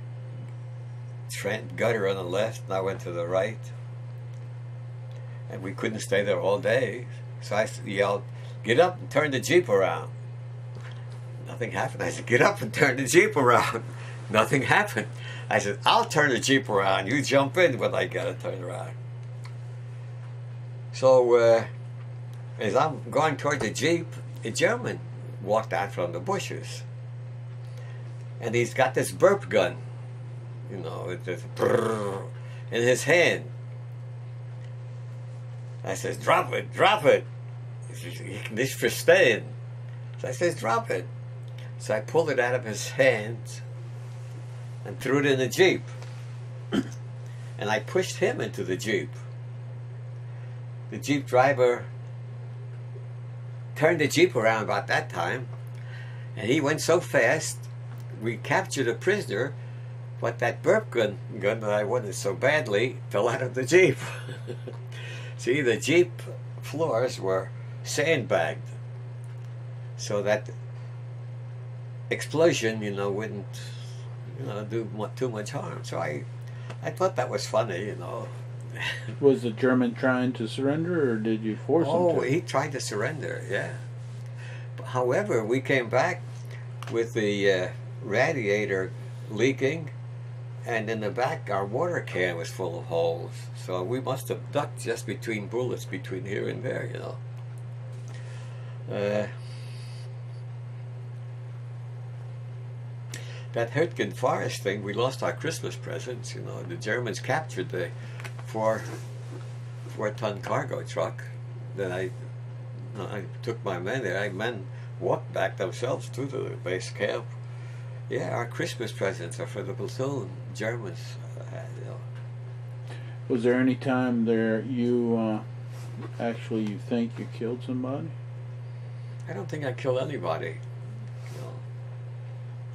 gutter on the left, and I went to the right. And we couldn't stay there all day. So I yelled, "Get up and turn the Jeep around." Nothing happened. I said, "Get up and turn the Jeep around." Nothing happened. I said, "I'll turn the Jeep around. You jump in when I got to turn around." So as I'm going toward the Jeep, a German walked out from the bushes. And he's got this burp gun, you know, with this brrr in his hand. I says, "Drop it, drop it." This for staying. So I says, "Drop it." So I pulled it out of his hands and threw it in the Jeep. And I pushed him into the Jeep. The Jeep driver turned the Jeep around about that time, and he went so fast, we captured a prisoner, but that burp gun that I wanted so badly fell out of the Jeep. See, the Jeep floors were sandbagged, so that explosion, you know, wouldn't, you know, do too much harm. So I thought that was funny, you know. Was the German trying to surrender, or did you force him to? Oh, he tried to surrender, yeah. But however, we came back with the radiator leaking, and in the back our water can was full of holes. So we must have ducked just between bullets, between here and there, you know. That Hurtgen forest thing, we lost our Christmas presents, you know. The Germans captured the 4-ton cargo truck. Then I took my men there. Men walked back themselves to the base camp. Yeah, our Christmas presents are for the platoon. Germans had, you know. Was there any time there you actually you think you killed somebody? I don't think I killed anybody.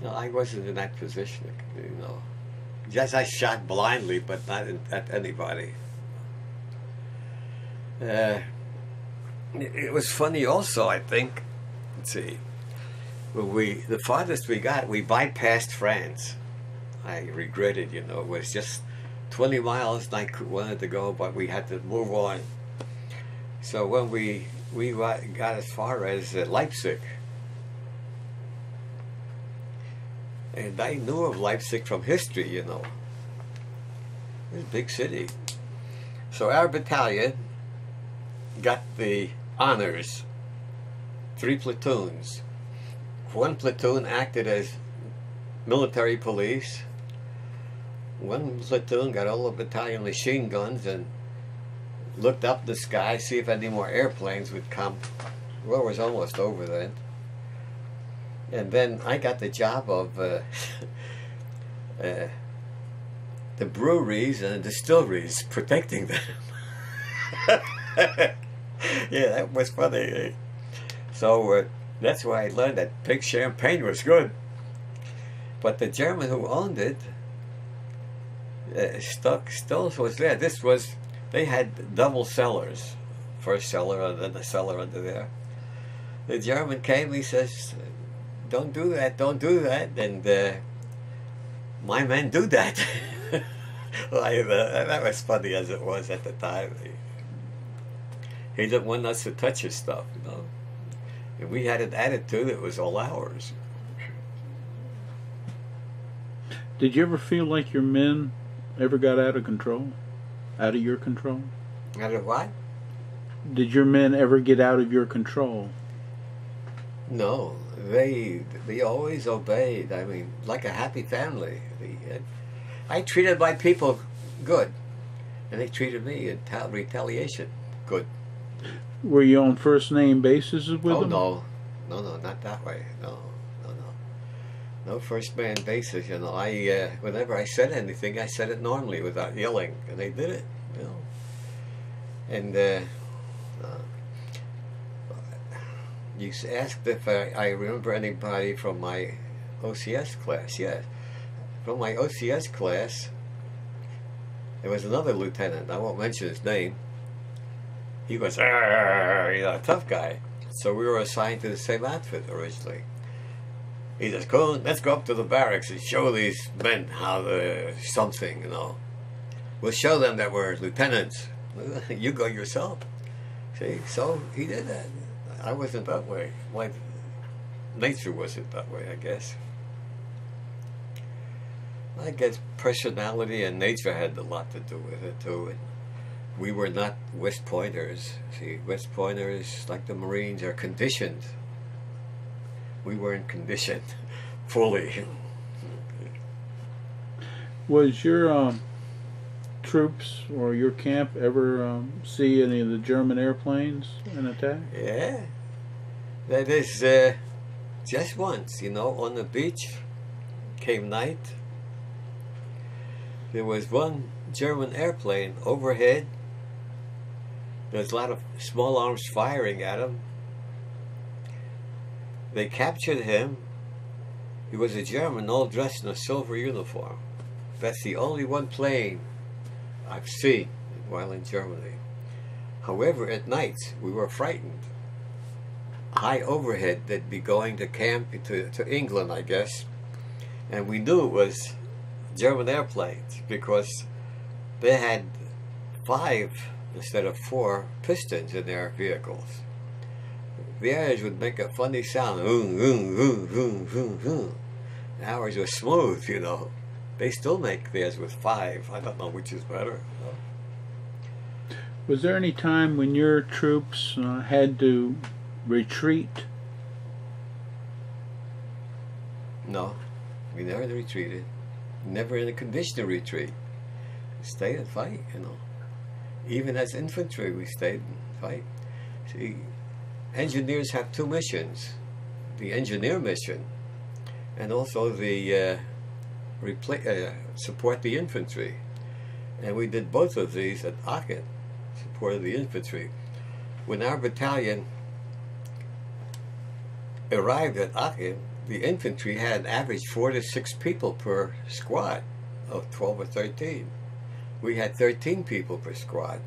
No, I wasn't in that position, you know. Yes, I shot blindly, but not at anybody. It was funny also, I think. Let's see. The farthest we got, we bypassed France. I regretted, you know, it was just 20 miles and I wanted to go, but we had to move on. So when we got as far as Leipzig, and I knew of Leipzig from history, you know. It was a big city. So our battalion got the honors. 3 platoons. 1 platoon acted as military police. 1 platoon got all the battalion machine guns and looked up the sky, see if any more airplanes would come. War was almost over then. And then I got the job of the breweries and the distilleries, protecting them. Yeah, that was funny. So that's why I learned that pink champagne was good. But the German who owned it still was there. They had double cellars, first cellar and then the cellar under there. The German came, he says, "Don't do that, don't do that." And my men do that. That was funny as it was at the time. He didn't want us to touch his stuff, you know. And we had an attitude, it was all ours. Did you ever feel like your men ever got out of control? Out of your control? Out of what? Did your men ever get out of your control? No, they always obeyed. I mean, like a happy family. I treated my people good, and they treated me in retaliation good. Were you on first name basis with them? Oh no, not that way. No, no, no. No first man basis, you know. Whenever I said anything, I said it normally without yelling, and they did it, you know. And you asked if I remember anybody from my OCS class. Yes, from my OCS class, there was another lieutenant. I won't mention his name. He was, a tough guy. So we were assigned to the same outfit originally. He says, Kuhn, let's go up to the barracks and show these men how something, you know. We'll show them that we're lieutenants. You go yourself. See, so he did that. I wasn't that way. My nature wasn't that way, I guess. I guess personality and nature had a lot to do with it, too. And we were not West Pointers. See, West Pointers, like the Marines, are conditioned. We weren't conditioned fully. Was your troops or your camp ever see any of the German airplanes in attack? Yeah. That is just once, you know, on the beach, came night. There was one German airplane overhead. There was a lot of small arms firing at him. They captured him. He was a German, all dressed in a silver uniform. That's the only one plane I've seen while in Germany. However, at night, we were frightened. High overhead, they'd be going to camp to England, I guess. And we knew it was German airplanes because they had 5 instead of 4 pistons in their vehicles. Theirs would make a funny sound. Ours was smooth, you know. They still make theirs with 5. I don't know which is better. Was there any time when your troops had to retreat? No, we never retreated. Never in a condition to retreat. We stayed and fight, you know. Even as infantry, we stayed and fight. See, engineers have 2 missions. The engineer mission and also the support the infantry. And we did both of these at Aachen, supported the infantry. When our battalion arrived at Aachen, the infantry had an average 4 to 6 people per squad of 12 or 13. We had 13 people per squad.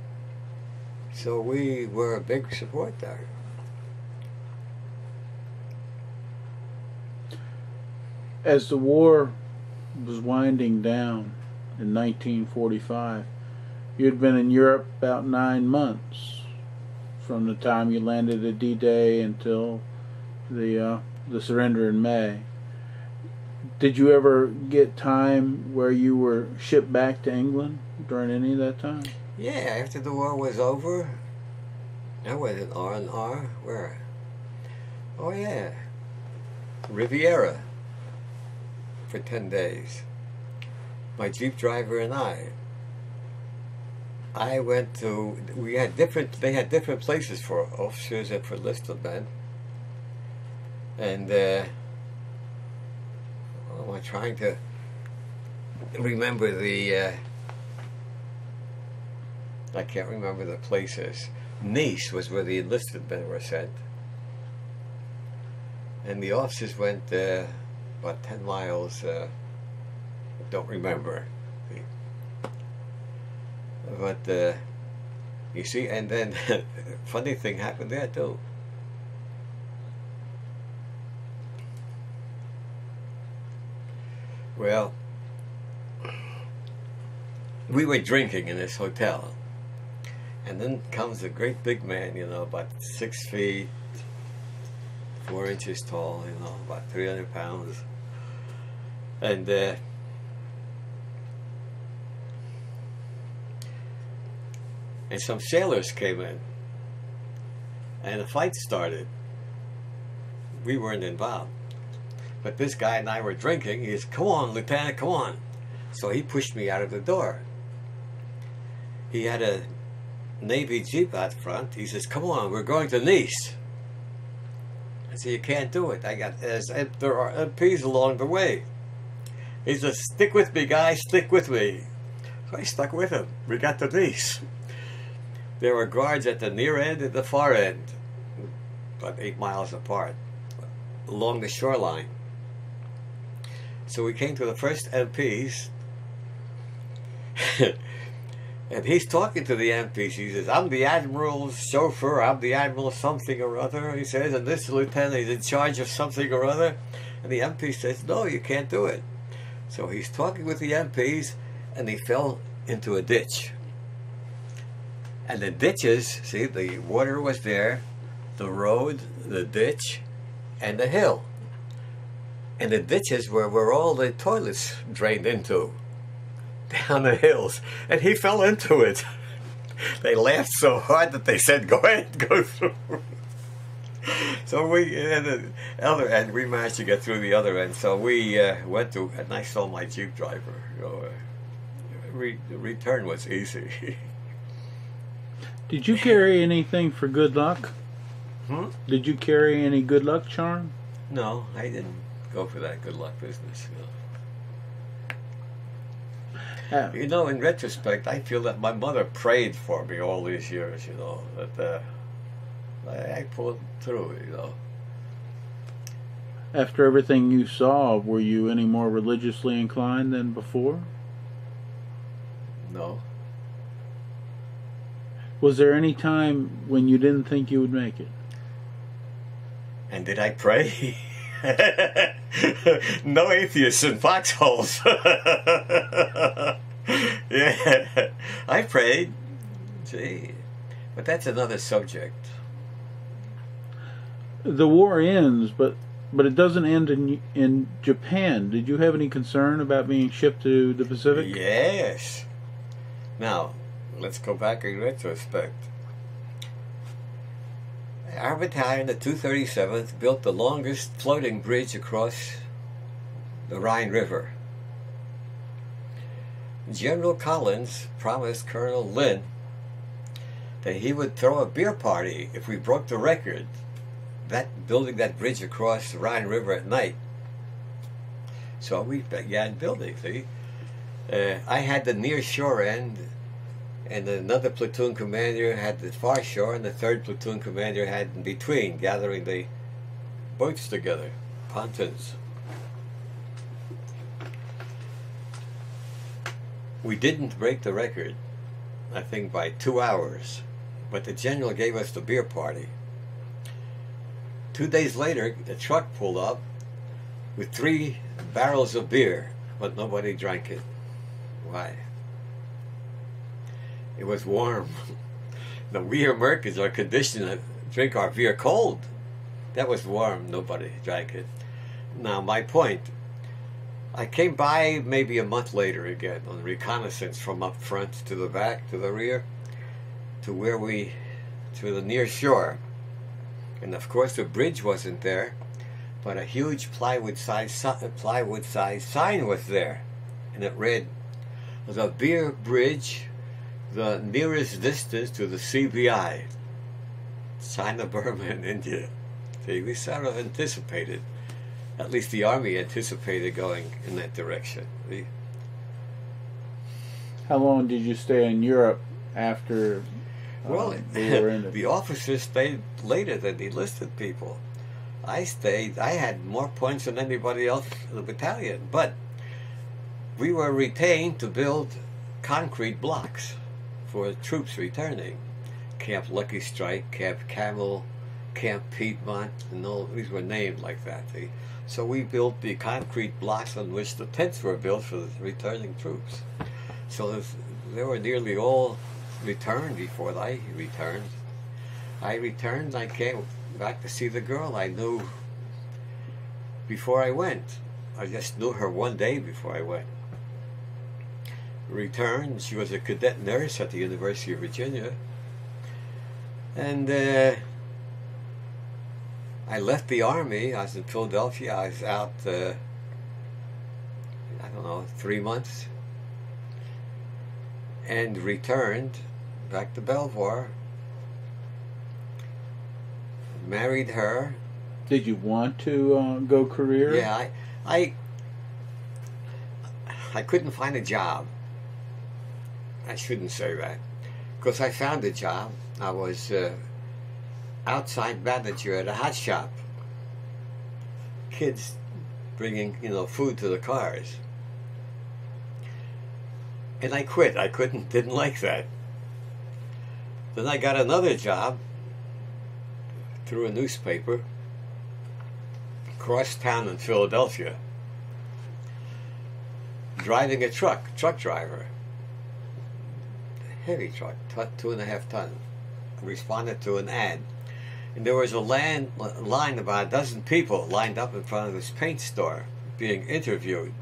So we were a big support there. As the war was winding down in 1945, you had been in Europe about 9 months from the time you landed at D-Day until the surrender in May. Did you ever get time where you were shipped back to England during any of that time? Yeah, after the war was over, I was in R&R. Where? Oh yeah, Riviera for 10 days. My Jeep driver and I went to, they had different places for officers and for enlisted men. And I'm trying to remember I can't remember the places. Nice was where the enlisted men were sent. And the officers went about 10 miles, don't remember. But you see, and then funny thing happened there too. Well, we were drinking in this hotel, and then comes a great big man, you know, about 6 feet, 4 inches tall, you know, about 300 pounds, and some sailors came in, and a fight started. We weren't involved. But this guy and I were drinking. He says, "Come on, Lieutenant, come on." So he pushed me out of the door. He had a Navy Jeep out front. He says, "Come on, we're going to Nice." said, you can't do it. There are MPs along the way. He said, stick with me, guys, stick with me. So I stuck with him. We got to these. There were guards at the near end and the far end, about 8 miles apart, along the shoreline. So we came to the first MPs, and he's talking to the MPs. He says, I'm the Admiral's chauffeur, I'm the Admiral something or other, he says, and this lieutenant is in charge of something or other. And the MP says, no, you can't do it. So he's talking with the MPs, and he fell into a ditch. And the ditches, see, the water was there, the road, the ditch, and the hill. And the ditches were where all the toilets drained into, down the hills. And he fell into it. They laughed so hard that they said, go ahead, go through. So we, at the other end, we managed to get through the other end. So we went to, and I saw my Jeep driver. You know, the return was easy. Did you carry anything for good luck? Did you carry any good luck charm? No, I didn't go for that good luck business. You know, in retrospect, I feel that my mother prayed for me all these years, you know, that I pulled through, you know. After everything you saw, were you any more religiously inclined than before? No. Was there any time when you didn't think you would make it? And did I pray? No atheists in foxholes. Yeah, I prayed. Gee, but that's another subject. The war ends, but it doesn't end in Japan. Did you have any concern about being shipped to the Pacific? Yes. Now, let's go back in retrospect. Our battalion, the 237th, built the longest floating bridge across the Rhine River. General Collins promised Colonel Lynn that he would throw a beer party if we broke the record, building that bridge across the Rhine River at night. So we began building, see? I had the near shore end, and another platoon commander had the far shore, and the third platoon commander had in between, gathering the boats together, pontoons. We didn't break the record, I think by 2 hours, but the general gave us the beer party. 2 days later, a truck pulled up with 3 barrels of beer, but nobody drank it. Why? It was warm. Now, we Americans are conditioned to drink our beer cold. That was warm. Nobody drank it. Now, my point, I came by maybe a month later again on reconnaissance from up front to the back, to the rear, to the near shore. And of course the bridge wasn't there, but a huge plywood-sized sign was there. And it read, "The beer bridge, the nearest distance to the CBI, China, Burma, and India." See, we sort of anticipated, at least the Army anticipated going in that direction. How long did you stay in Europe after well, the war ended? The officers stayed later than the enlisted people. I had more points than anybody else in the battalion, but we were retained to build concrete blocks for troops returning. Camp Lucky Strike, Camp Camel, Camp Piedmont, and all these were named like that. So we built the concrete blocks on which the tents were built for the returning troops. So they were nearly all returned before I returned. I returned, I came back to see the girl I knew before I went. I just knew her one day before I went. Returned, she was a cadet nurse at the University of Virginia. And I left the Army. I was in Philadelphia. I was out, 3 months. And returned back to Belvior. Married her Did you want to go career? Yeah, I couldn't find a job. I shouldn't say that, because I found a job. I was outside manager at a hot shop. Kids bringing, food to the cars. And I quit. Didn't like that. Then I got another job through a newspaper across town in Philadelphia, driving a truck driver. Heavy truck, 2.5 ton. I responded to an ad. And there was a line about a dozen people lined up in front of this paint store being interviewed.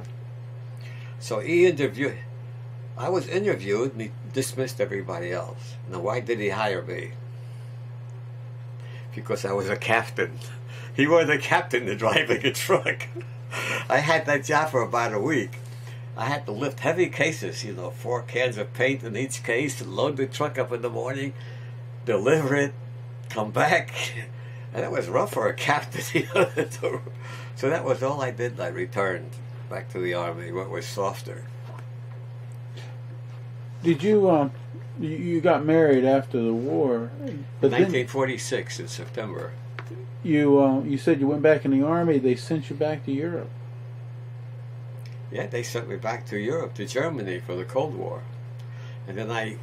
So I was interviewed and he dismissed everybody else. Now, why did he hire me? Because I was a captain. He was a captain to driving a truck. I had that job for about a week. I had to lift heavy cases, 4 cans of paint in each case, load the truck up in the morning, deliver it, come back. And it was rough for a captain. So that was all I did. I returned back to the Army, what was softer. Did you, you got married after the war? But 1946 in September. You said you went back in the Army. They sent you back to Europe. Yeah, they sent me back to Europe, to Germany for the Cold War. And then I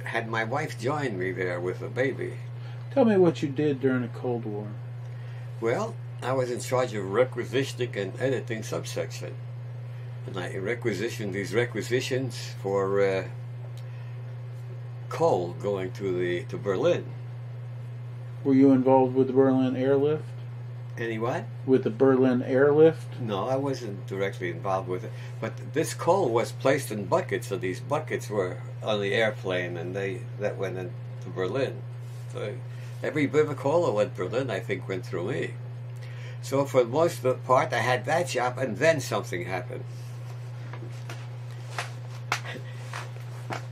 had my wife join me there with a baby. Tell me what you did during the Cold War. Well, I was in charge of requisitioning and editing subsection. And I requisitioned these requisitions for coal going to Berlin. Were you involved with the Berlin airlift? Any what? With the Berlin airlift? No, I wasn't directly involved with it. But this coal was placed in buckets, so these buckets were on the airplane, and that went into Berlin. So every bit of coal that went to Berlin, I think, went through me. So for most of the part, I had that job, and then something happened.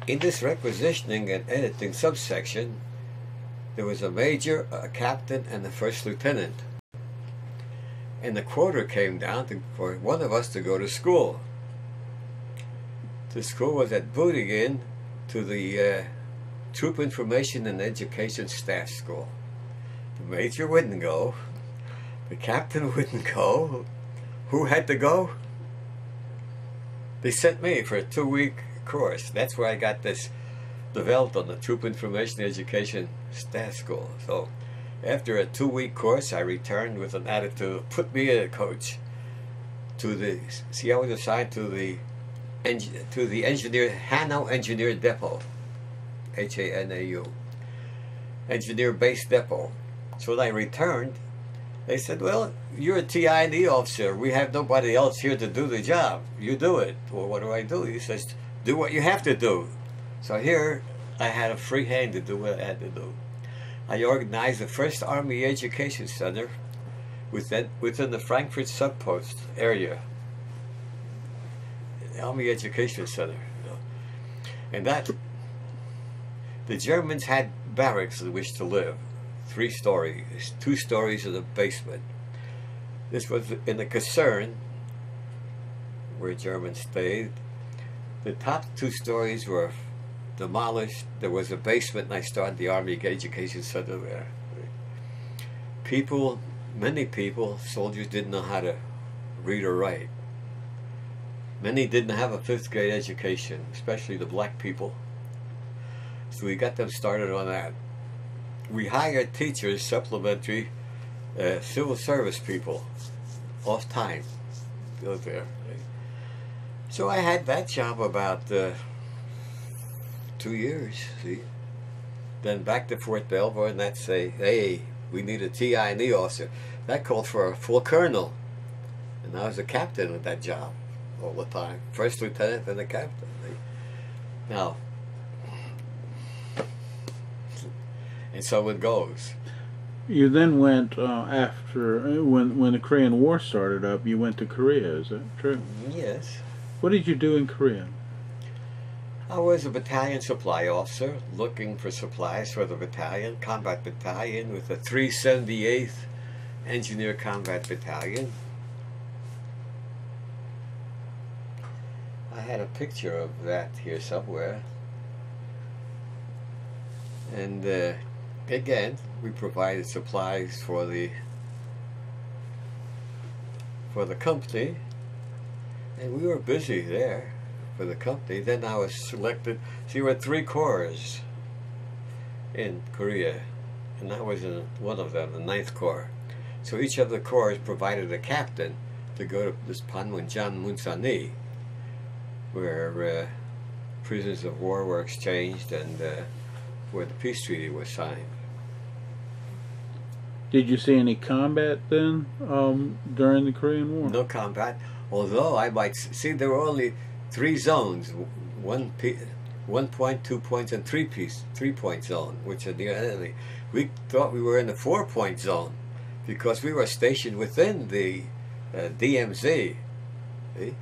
In this requisitioning and editing subsection, there was a major, a captain, and a first lieutenant. And the quota came down for one of us to go to school. The school was at Bootigin to the Troop Information and Education Staff School. The major wouldn't go. The captain wouldn't go. Who had to go? They sent me for a 2-week course. That's where I got this developed on the Troop Information Education Staff School. So after a 2-week course, I returned with an attitude, put me in a coach. I was assigned to the Hanau Engineer Depot, Hanau, Engineer Base Depot. So when I returned, they said, well, you're a TI&E officer. We have nobody else here to do the job. You do it. Well, what do I do? He says, do what you have to do. So here, I had a free hand to do what I had to do. I organized the first Army Education Center within the Frankfurt Subpost area. The Army Education Center. And the Germans had barracks in which to live. 3 stories, 2 stories in the basement. This was in the Kaserne, where Germans stayed. The top 2 stories were demolished. There was a basement, and I started the Army Education Center there. Many people, soldiers didn't know how to read or write. Many didn't have a 5th grade education, especially the black people. So we got them started on that. We hired teachers, supplementary, civil service people, off time. Go there. So I had that job about 2 years, see. Then back to Fort Belvior, and that say, hey, we need a TI&E officer. That called for a full colonel. And I was a captain with that job all the time. First lieutenant, then a captain. Now, and so it goes. You then went after, when the Korean War started up, you went to Korea, is that true? Yes. What did you do in Korea? I was a battalion supply officer looking for supplies for the battalion, combat battalion, with the 378th Engineer Combat Battalion. I had a picture of that here somewhere. And again, we provided supplies for the company, and we were busy there for the company. Then I was selected. See, there were 3 corps in Korea, and I was in one of them, the 9th Corps. So each of the corps provided a captain to go to this Panmunjom Munsani, where prisoners of war were exchanged and where the peace treaty was signed. Did you see any combat then during the Korean War? No combat, although I might see there were only 3 zones: 1 point, 2 points, and 3-point zone, which are near enemy. We thought we were in the 4-point zone because we were stationed within the DMZ. See?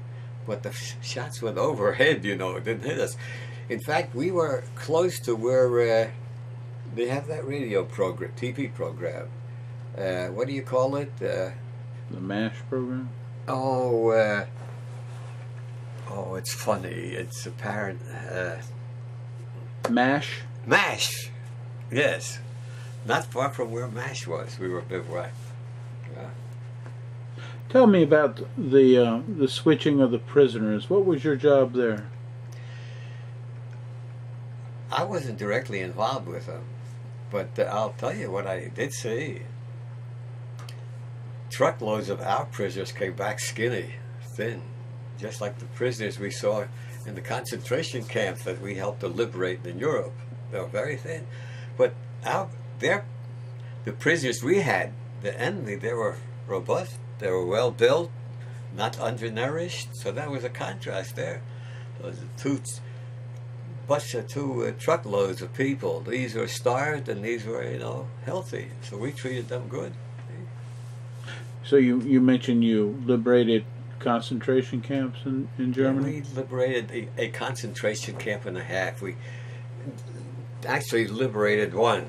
But the shots went overhead, you know, it didn't hit us. In fact, we were close to where they have that radio program, TV program. What do you call it? The MASH program? Oh, it's funny. It's apparent. MASH? MASH! Yes. Not far from where MASH was. We were bivouacked. Tell me about the switching of the prisoners. What was your job there? I wasn't directly involved with them, but I'll tell you what I did see. Truckloads of our prisoners came back skinny, thin, just like the prisoners we saw in the concentration camps that we helped to liberate in Europe. They were very thin. But the prisoners we had, the enemy, they were robust, they were well built, not undernourished, so that was a contrast there. Those two truckloads of people. These were starved and these were, you know, healthy. So we treated them good. So you mentioned you liberated concentration camps in Germany? Yeah, we liberated a concentration camp and a half. We actually liberated one.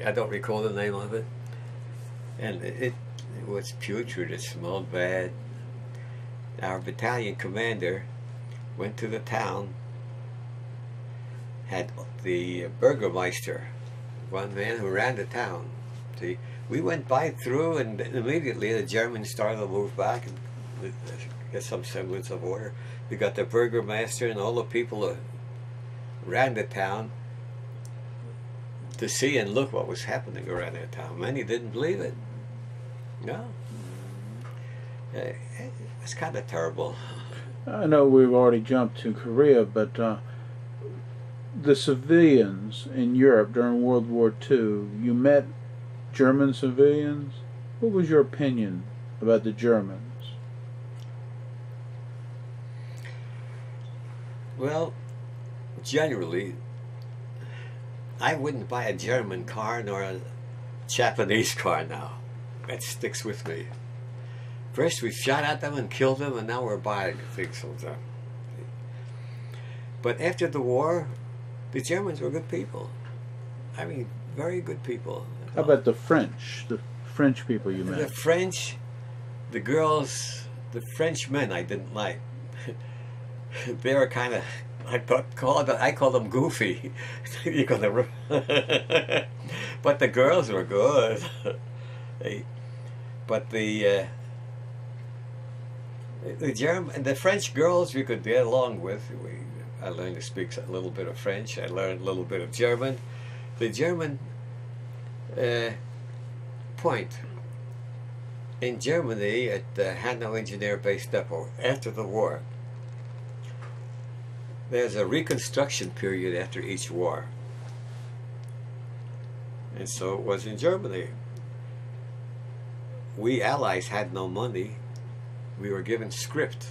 I don't recall the name of it. And it was putrid. It smelled bad. Our battalion commander went to the town, had the Burgermeister, one man who ran the town. See, we went through, and immediately the Germans started to move back and get some semblance of order. We got the Burgermeister and all the people who ran the town to see and look what was happening around their town. Many didn't believe it. No. It's kind of terrible. I know we've already jumped to Korea, but the civilians in Europe during World War II, you met German civilians. What was your opinion about the Germans? Well, generally, I wouldn't buy a German car nor a Japanese car now. That sticks with me. First we shot at them and killed them, and now we're buying things from them. But after the war, the Germans were good people. I mean, very good people. How about the French? The French people you met? The French, the girls, the French men I didn't like. They were kind of, I call them goofy. You call them, but the girls were good. But the French girls we could get along with. I learned to speak a little bit of French. I learned a little bit of German. The German point in Germany at the Hanau Engineer Base Depot after the war, there's a reconstruction period after each war. And so it was in Germany. We Allies had no money. We were given script.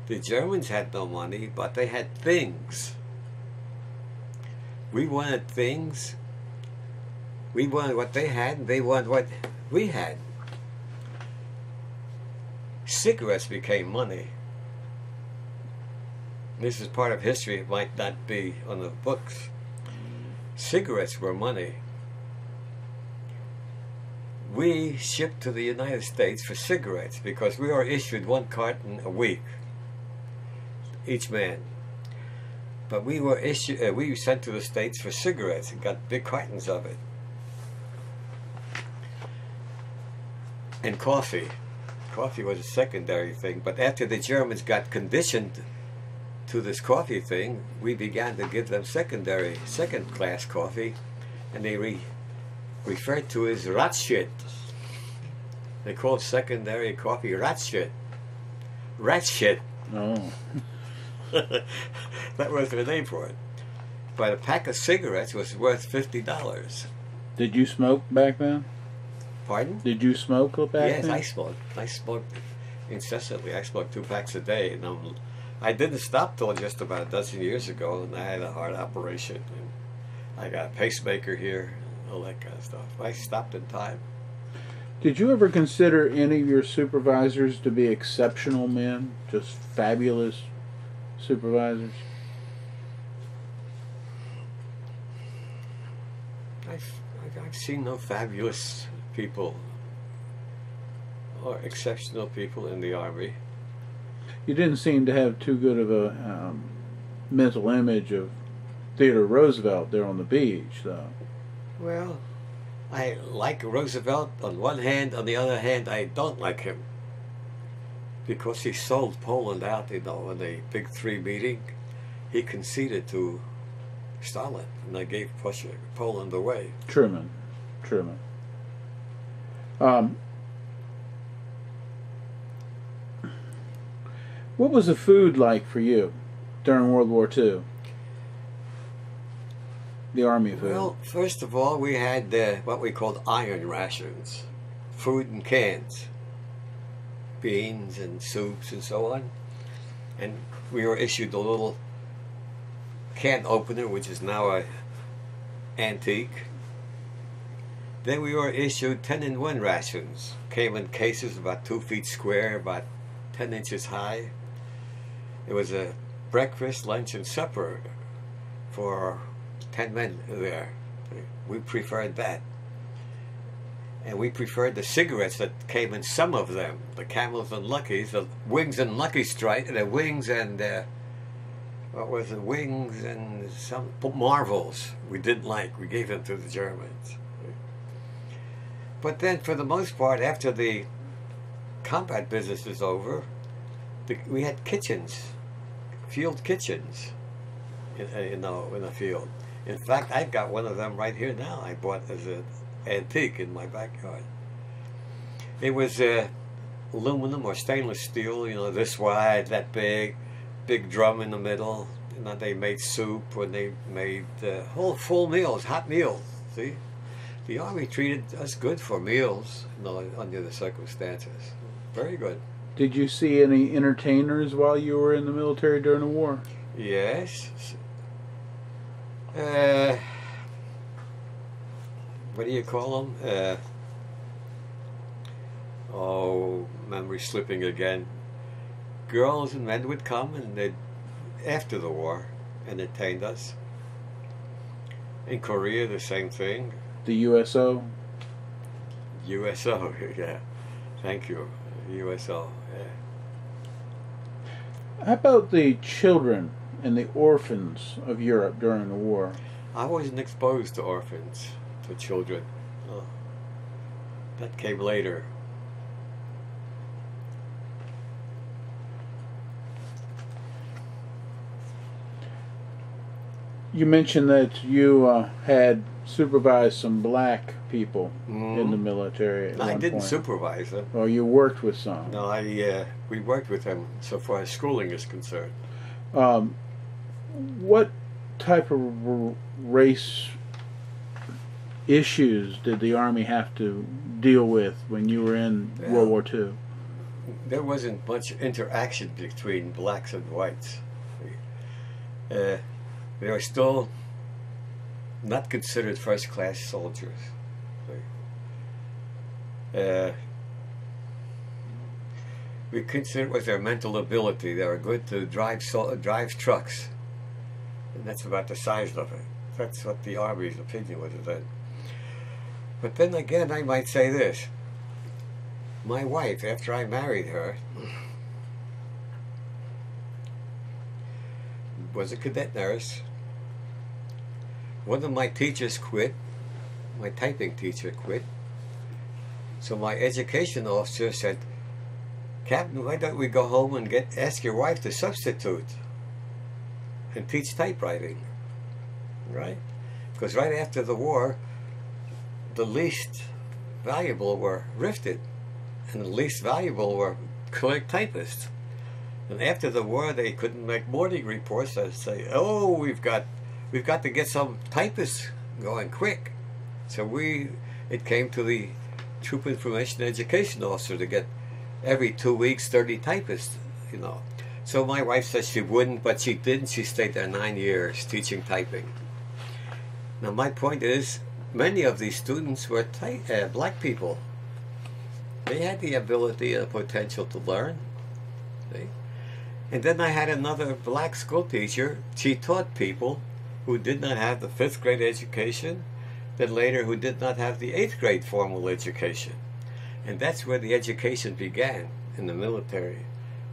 The Germans had no money, but they had things. We wanted things. We wanted what they had, and they wanted what we had. Cigarettes became money. This is part of history. It might not be on the books. Cigarettes were money. we shipped to the United States for cigarettes because we were issued 1 carton a week, each man. But we were sent to the States for cigarettes and got big cartons of it. And coffee. Coffee was a secondary thing, but after the Germans got conditioned to this coffee thing, we began to give them second-class coffee, and they referred to as Ratshit. They called secondary coffee Ratshit. Ratshit. Oh. That was their name for it. But a pack of cigarettes was worth $50. Did you smoke back then? Pardon? Did you smoke back then? Yes, I smoked. I smoked incessantly. I smoked 2 packs a day. And I didn't stop till just about a dozen years ago, and I had a heart operation. And I got a pacemaker here, all that kind of stuff. I stopped in time. Did you ever consider any of your supervisors to be exceptional men? Just fabulous supervisors? I've seen no fabulous people or exceptional people in the Army. You didn't seem to have too good of a mental image of Theodore Roosevelt there on the beach, though. Well, I like Roosevelt on one hand. On the other hand, I don't like him because he sold Poland out, in the Big Three meeting. He conceded to Stalin, and they gave Poland away. Truman. What was the food like for you during World War II? The Army food. Well, first of all, we had what we called iron rations, food in cans, beans and soups and so on. And we were issued a little can opener, which is now an antique. Then we were issued 10-in-1 rations. Came in cases about 2 feet square, about 10 inches high. It was a breakfast, lunch, and supper for 10 men there. We preferred that. And we preferred the cigarettes that came in some of them, the Camels and Luckies, the Wings and Lucky Strike, the Wings and what was it? Wings and some Marvels we didn't like. We gave them to the Germans. But then, for the most part, after the combat business is over, we had kitchens, field kitchens, in the field. In fact, I've got one of them right here now. I bought as an antique in my backyard. It was aluminum or stainless steel, this wide, that big drum in the middle. And then they made soup, and they made whole full meals, hot meals. See, the Army treated us good for meals, under the circumstances. Very good. Did you see any entertainers while you were in the military during the war? Yes. What do you call them? Memory slipping again. Girls and men would come, and they'd, after the war, entertained us. In Korea, the same thing. The USO? USO, yeah. Thank you. USO, yeah. How about the children and the orphans of Europe during the war? I wasn't exposed to orphans, to children. That came later. You mentioned that you had supervised some black people in the military at I one didn't point. supervise them. Well, you worked with some. No, we worked with them so far as schooling is concerned. What type of race issues did the Army have to deal with when you were in World War II? There wasn't much interaction between blacks and whites. They were still not considered first-class soldiers. We considered it was their mental ability. They were good to drive trucks, and that's about the size of it. That's what the Army's opinion was then. But then again, I might say this. My wife, after I married her, was a cadet nurse. One of my teachers quit. My typing teacher quit. So my education officer said, Captain, why don't we go home and ask your wife to substitute and teach typewriting, right? Because right after the war, the least valuable were rifted, and the least valuable were clerk typists. And after the war, they couldn't make morning reports. They'd say, "Oh, we've got to get some typists going quick." So it came to the Troop Information Education Officer to get every 2 weeks 30 typists, you know. So my wife said she wouldn't, but she did, and she stayed there 9 years teaching typing. Now my point is, many of these students were black people. They had the ability and potential to learn. See? And then I had another black school teacher. She taught people who did not have the 5th grade education, then later who did not have the 8th grade formal education. And that's where the education began, in the military.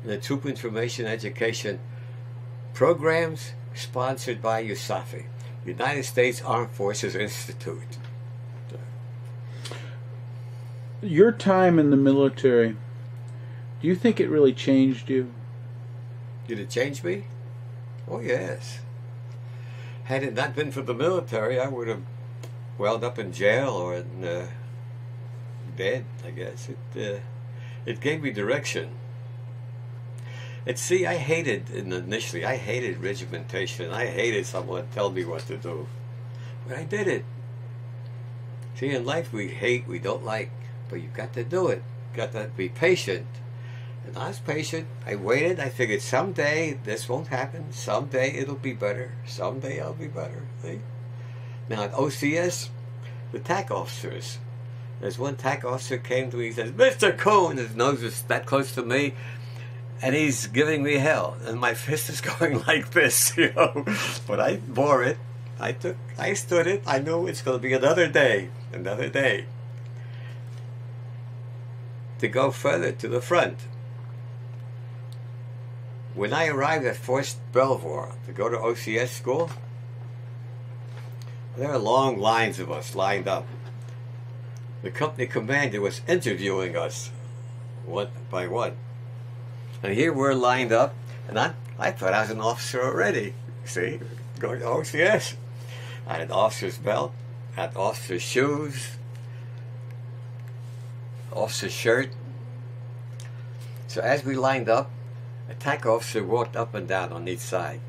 In the Troop Information Education programs sponsored by USAFI, United States Armed Forces Institute. Your time in the military, do you think it really changed you? Did it change me? Oh, yes. Had it not been for the military, I would have wound up in jail or in dead, I guess. It gave me direction. And see, I hated regimentation. I hated someone telling me what to do. But I did it. See, in life we hate, we don't like, but you've got to do it. You've got to be patient. And I was patient. I waited. I figured someday this won't happen. Someday it'll be better. Someday I'll be better. See? Now at OCS, the TAC officers, there's one TAC officer came to me, he says, "Mr. Kuhn," his nose is that close to me, and he's giving me hell, and my fist is going like this, you know. But I bore it. I stood it. I knew it's going to be another day. To go further to the front. When I arrived at Fort Belvior to go to OCS school, there are long lines of us lined up. The company commander was interviewing us one by one. And here we're lined up, and I thought I was an officer already. See, going to OCS. I had an officer's belt, I had officer's shoes, officer's shirt. So as we lined up, a TAC officer walked up and down on each side.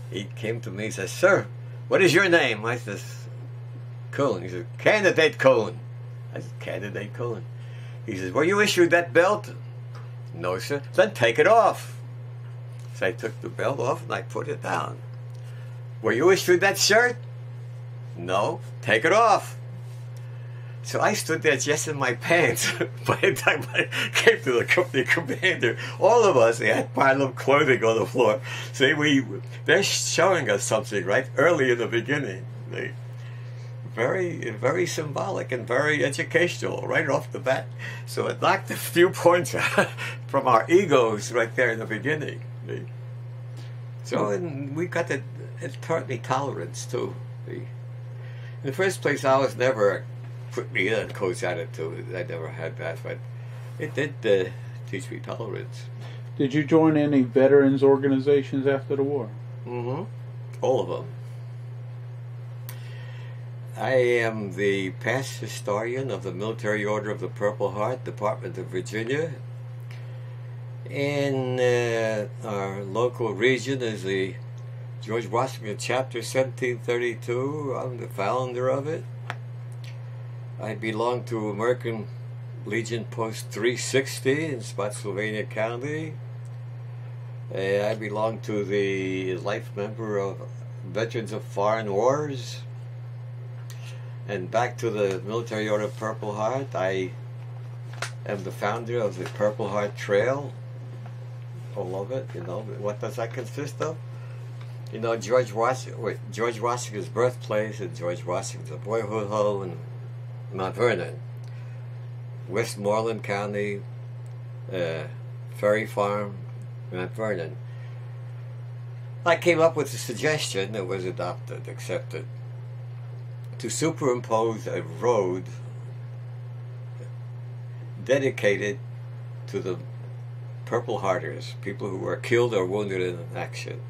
He came to me and said, "Sir, what is your name?" I said, "Kuhn." He said, "Candidate Kuhn." I said, "Candidate Kuhn." He says, "Were you issued that belt?" "No, sir." "Then take it off." So I took the belt off and I put it down. "Were you issued that shirt?" "No." "Take it off." So I stood there just in my pants. By the time I came to the company commander, all of us, they had pile of clothing on the floor. See, they're showing us something right early in the beginning. Very, very symbolic and very educational right off the bat. So it knocked a few points from our egos right there in the beginning. So and we got it taught me tolerance too. In the first place, I was never put me in coach attitude. I never had that, but it did teach me tolerance. Did you join any veterans organizations after the war? Mm-hmm. All of them. I am the past historian of the Military Order of the Purple Heart, Department of Virginia. In our local region is the George Washington Chapter 1732. I'm the founder of it. I belong to American Legion Post 360 in Spotsylvania County. I belong to the life member of Veterans of Foreign Wars. And back to the Military Order of Purple Heart, I am the founder of the Purple Heart Trail. All of it, you know. What does that consist of? You know, George Washington's birthplace and George Washington's boyhood home and Mount Vernon, Westmoreland County, Ferry Farm, Mount Vernon. I came up with a suggestion that was adopted, accepted, to superimpose a road dedicated to the Purple Hearters, people who were killed or wounded in action.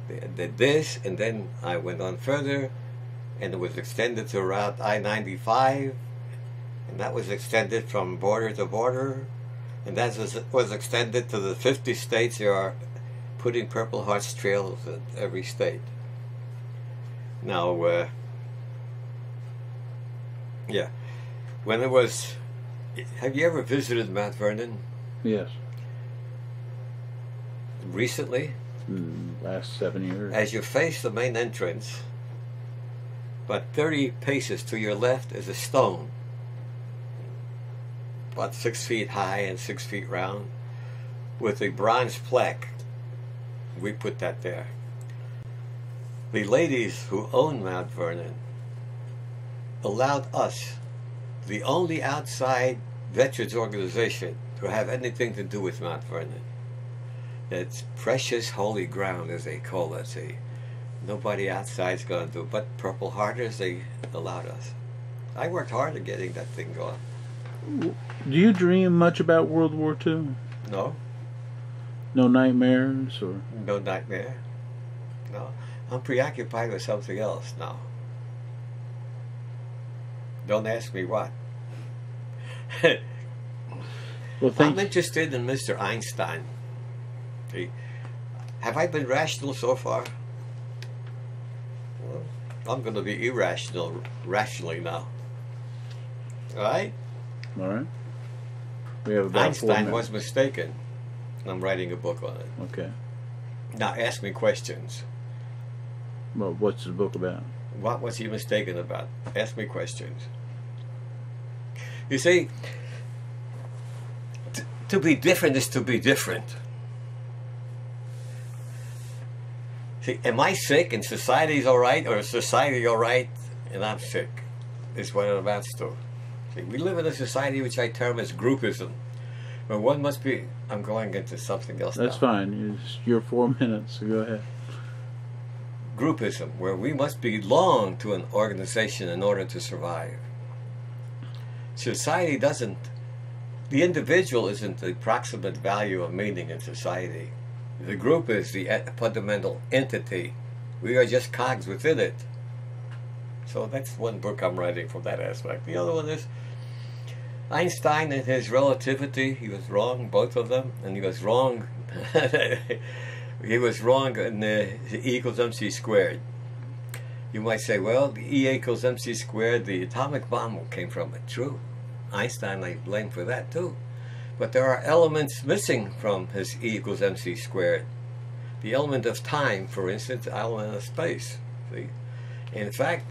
They did this, and then I went on further, and it was extended to Route I-95, and that was extended from border to border, and that was extended to the 50 states. There are putting Purple Hearts trails in every state. Now, yeah, when it was, have you ever visited Mount Vernon? Yes. Recently? Last 7 years. As you face the main entrance, about 30 paces to your left is a stone, about 6 feet high and 6 feet round, with a bronze plaque. We put that there. The ladies who own Mount Vernon allowed us, the only outside veterans organization, to have anything to do with Mount Vernon. It's precious holy ground, as they call it. See, nobody outside's going to do it, but Purple Hearters, they allowed us. I worked hard at getting that thing going. Do you dream much about World War II? No. No nightmares or? No nightmare. No. I'm preoccupied with something else now. Don't ask me what. Well, I'm interested in Mr. Einstein. See, have I been rational so far? Well, I'm going to be irrational rationally now. All right? All right. We have about 4 Einstein minutes. was mistaken. I'm writing a book on it. Okay. Now ask me questions. Well, what's the book about? What was he mistaken about? Ask me questions. You see, to be different is to be different. See, am I sick and society's all right, or is society all right and I'm sick? Is what it amounts to. See, we live in a society which I term as groupism, where one must be. I'm going into something else. That's now. fine. It's your 4 minutes, so go ahead. Groupism, where we must belong to an organization in order to survive. Society doesn't. The individual isn't the proximate value of meaning in society. The group is the fundamental entity. We are just cogs within it. So that's one book I'm writing from that aspect. The other one is Einstein and his relativity. He was wrong, both of them, and he was wrong. He was wrong in E equals mc squared. You might say, well, the E equals mc squared, the atomic bomb came from it. True. Einstein I blame for that too. But there are elements missing from his E equals mc squared. The element of time, for instance, the element of space. See? In fact,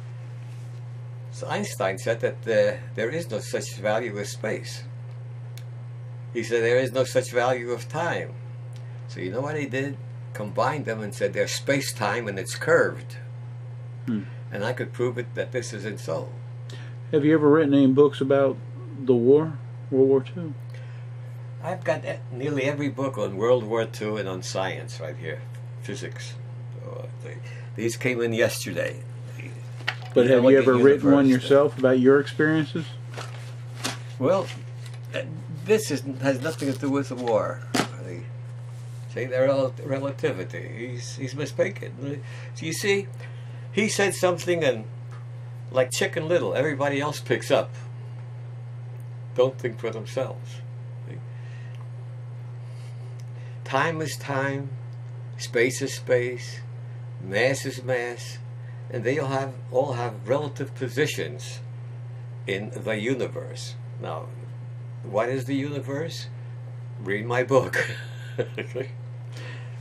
so Einstein said that there is no such value as space. He said there is no such value of time. So you know what he did? Combined them and said there's space-time and it's curved. And I could prove it that this isn't so. Have you ever written any books about the war, World War II? I've got nearly every book on World War II and on science right here, physics. So, these came in yesterday. But have you ever written one yourself about your experiences? Well, this has nothing to do with the war. See, their relativity. He's mistaken. So you see, he said something, and like Chicken Little, everybody else picks up. Don't think for themselves. See? Time is time, space is space, mass is mass, and they all have relative positions in the universe. Now, what is the universe? Read my book.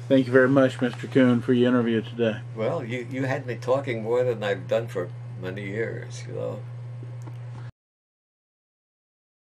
Thank you very much, Mr. Kuhn, for your interview today. Well, you had me talking more than I've done for many years, you know.